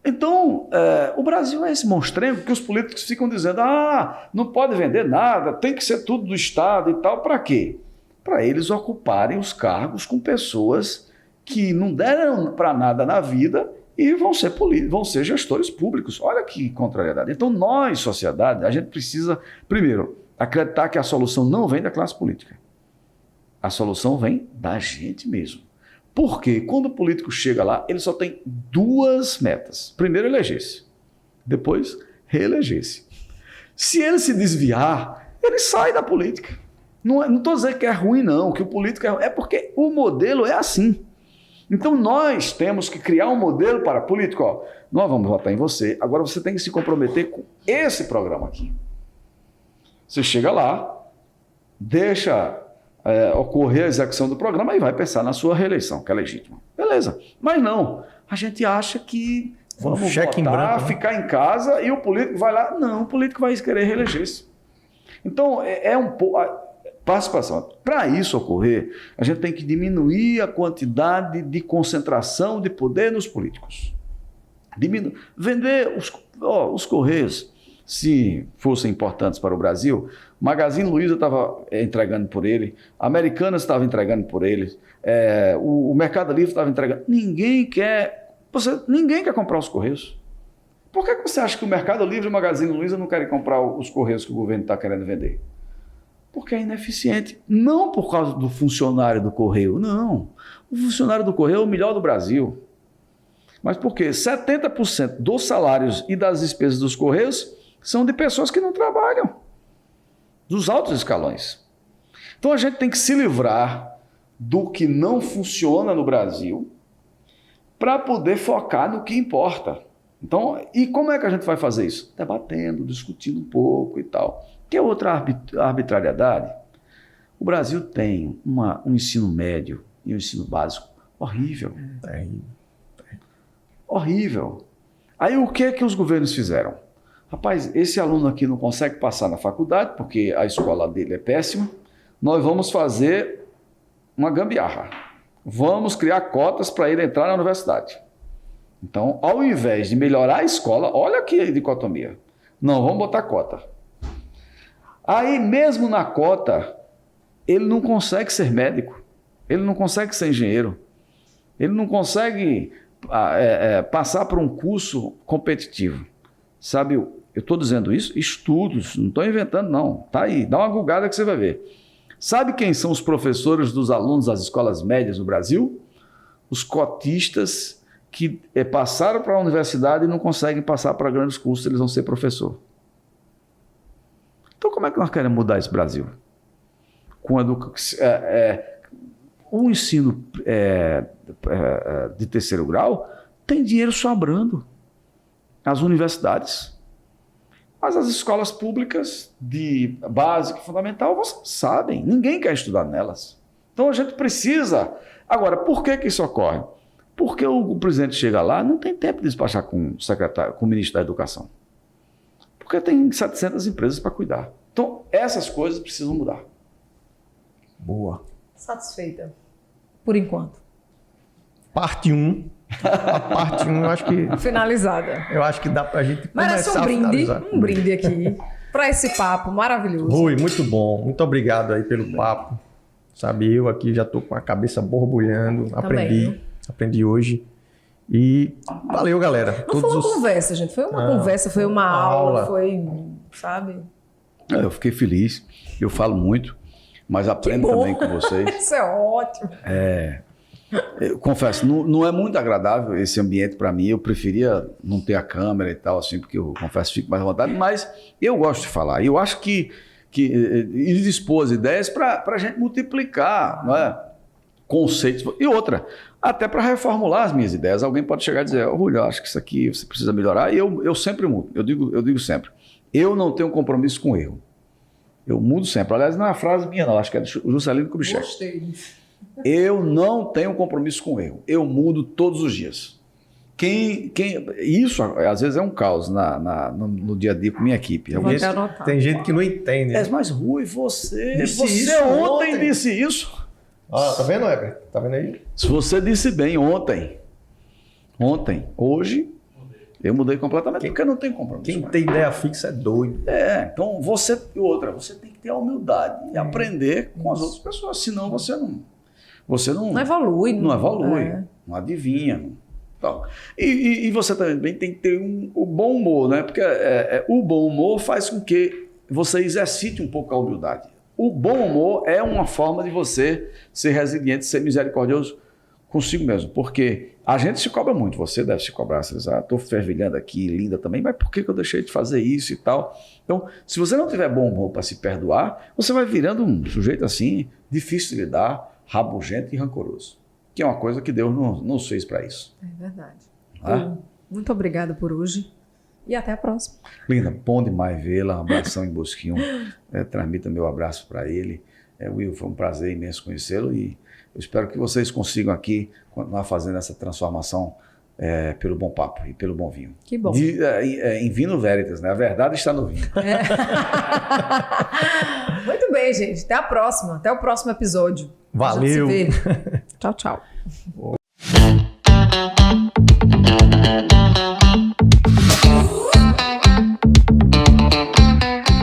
Então, o Brasil é esse monstrengo que os políticos ficam dizendo, não pode vender nada, tem que ser tudo do Estado e tal. Para quê? Para eles ocuparem os cargos com pessoas que não deram para nada na vida e vão ser gestores públicos. Olha que contrariedade. Então, nós, sociedade, a gente precisa, primeiro, acreditar que a solução não vem da classe política. A solução vem da gente mesmo. Porque quando o político chega lá, ele só tem duas metas. Primeiro, eleger-se. Depois, reeleger-se. Se ele se desviar, ele sai da política. Não estou dizendo que é ruim, não, que o político é ruim. É porque o modelo é assim. Então, nós temos que criar um modelo para político. Ó, nós vamos votar em você, agora você tem que se comprometer com esse programa aqui. Você chega lá, deixa ocorrer a execução do programa e vai pensar na sua reeleição, que é legítima. Beleza. Mas não, a gente acha que vamos votar, branco, ficar em casa e o político vai lá. Não, o político vai querer reeleger-se. Então, um pouco... participação. Para isso ocorrer, a gente tem que diminuir a quantidade de concentração de poder nos políticos. Vender os Correios, se fossem importantes para o Brasil, Magazine Luiza estava entregando por ele, Americanas estava entregando por ele, o Mercado Livre estava entregando. Ninguém quer comprar os Correios. Por que você acha que o Mercado Livre e o Magazine Luiza não querem comprar os Correios que o governo está querendo vender? Porque é ineficiente. Não por causa do funcionário do Correio, não. O funcionário do Correio é o melhor do Brasil. Mas por quê? 70% dos salários e das despesas dos Correios são de pessoas que não trabalham, dos altos escalões. Então a gente tem que se livrar do que não funciona no Brasil para poder focar no que importa. Então, e como é que a gente vai fazer isso? Debatendo, discutindo um pouco e tal. Que é outra arbitrariedade? O Brasil tem um ensino médio e um ensino básico horrível. Horrível. Aí o que os governos fizeram? rapaz, esse aluno aqui não consegue passar na faculdade porque a escola dele é péssima, nós vamos fazer uma gambiarra. Vamos criar cotas para ele entrar na universidade. Então, ao invés de melhorar a escola, olha aqui a dicotomia. Não, vamos botar cota. Aí, mesmo na cota, ele não consegue ser médico, ele não consegue ser engenheiro, ele não consegue passar por um curso competitivo. Sabe, eu estou dizendo isso, estudos, não estou inventando não, tá aí, dá uma googada que você vai ver. Sabe quem são os professores dos alunos das escolas médias no Brasil? Os cotistas que passaram para a universidade e não conseguem passar para grandes cursos, eles vão ser professor. Então como é que nós queremos mudar esse Brasil? Com o ensino de terceiro grau tem dinheiro sobrando. As universidades. Mas as escolas públicas de básica e fundamental, vocês sabem, ninguém quer estudar nelas. Então a gente precisa... Agora, por que isso ocorre? Porque o presidente chega lá, não tem tempo de despachar com o secretário, com o ministro da Educação. Porque tem 700 empresas para cuidar. Então, essas coisas precisam mudar. Boa. Satisfeita. Por enquanto. Parte 1. A parte 1, eu acho que... Finalizada. Eu acho que dá pra gente merece começar um brinde, a finalizar. um brinde aqui para esse papo maravilhoso. Rui, muito bom. Muito obrigado aí pelo papo. Sabe, eu aqui já tô com a cabeça borbulhando. Aprendi hoje. E valeu, galera. Não foi uma conversa, gente. Foi uma conversa, foi uma aula, foi, sabe? Eu fiquei feliz. Eu falo muito, mas aprendo também com vocês. Isso é ótimo. Eu confesso, não é muito agradável esse ambiente para mim. Eu preferia não ter a câmera e tal, assim, porque eu confesso, fico mais à vontade, mas eu gosto de falar. Eu acho que e dispor as ideias para a gente multiplicar, não é? Conceitos. E outra, até para reformular as minhas ideias. Alguém pode chegar e dizer, Rui, eu acho que isso aqui você precisa melhorar. E eu sempre mudo. Eu digo sempre, eu não tenho compromisso com erro. Eu mudo sempre. Aliás, não é uma frase minha, não. Acho que é do Juscelino Kubitschek. Gostei. Eu não tenho compromisso com erro. Eu mudo todos os dias. Isso, às vezes, é um caos no dia a dia com minha equipe. Tem gente que não entende. Mas, Rui, você ontem disse isso. Ah, tá vendo, Heber? Tá vendo aí? Se você disse bem ontem, hoje, eu mudei completamente porque eu não tenho compromisso. Quem tem ideia fixa é doido. Então você tem que ter a humildade e aprender com as outras pessoas, senão você não evolui. Não evolui, não adivinha. Então, e você também tem que ter o bom humor, né? Porque o bom humor faz com que você exercite um pouco a humildade. O bom humor é uma forma de você ser resiliente, ser misericordioso consigo mesmo. Porque a gente se cobra muito. Você deve se cobrar. Você diz, estou fervilhando aqui, linda também, mas por que eu deixei de fazer isso e tal? Então, se você não tiver bom humor para se perdoar, você vai virando um sujeito assim, difícil de lidar, rabugento e rancoroso. Que é uma coisa que Deus não nos fez para isso. É verdade. Muito obrigada por hoje. E até a próxima. Linda, bom demais vê-la. Um abração em Bosquinho. Transmita meu abraço para ele. Will, foi um prazer imenso conhecê-lo e eu espero que vocês consigam aqui continuar fazendo essa transformação pelo bom papo e pelo bom vinho. Que bom. Em Vino Veritas, né? A verdade está no vinho. Muito bem, gente. Até a próxima. Até o próximo episódio. Valeu. Tchau, tchau.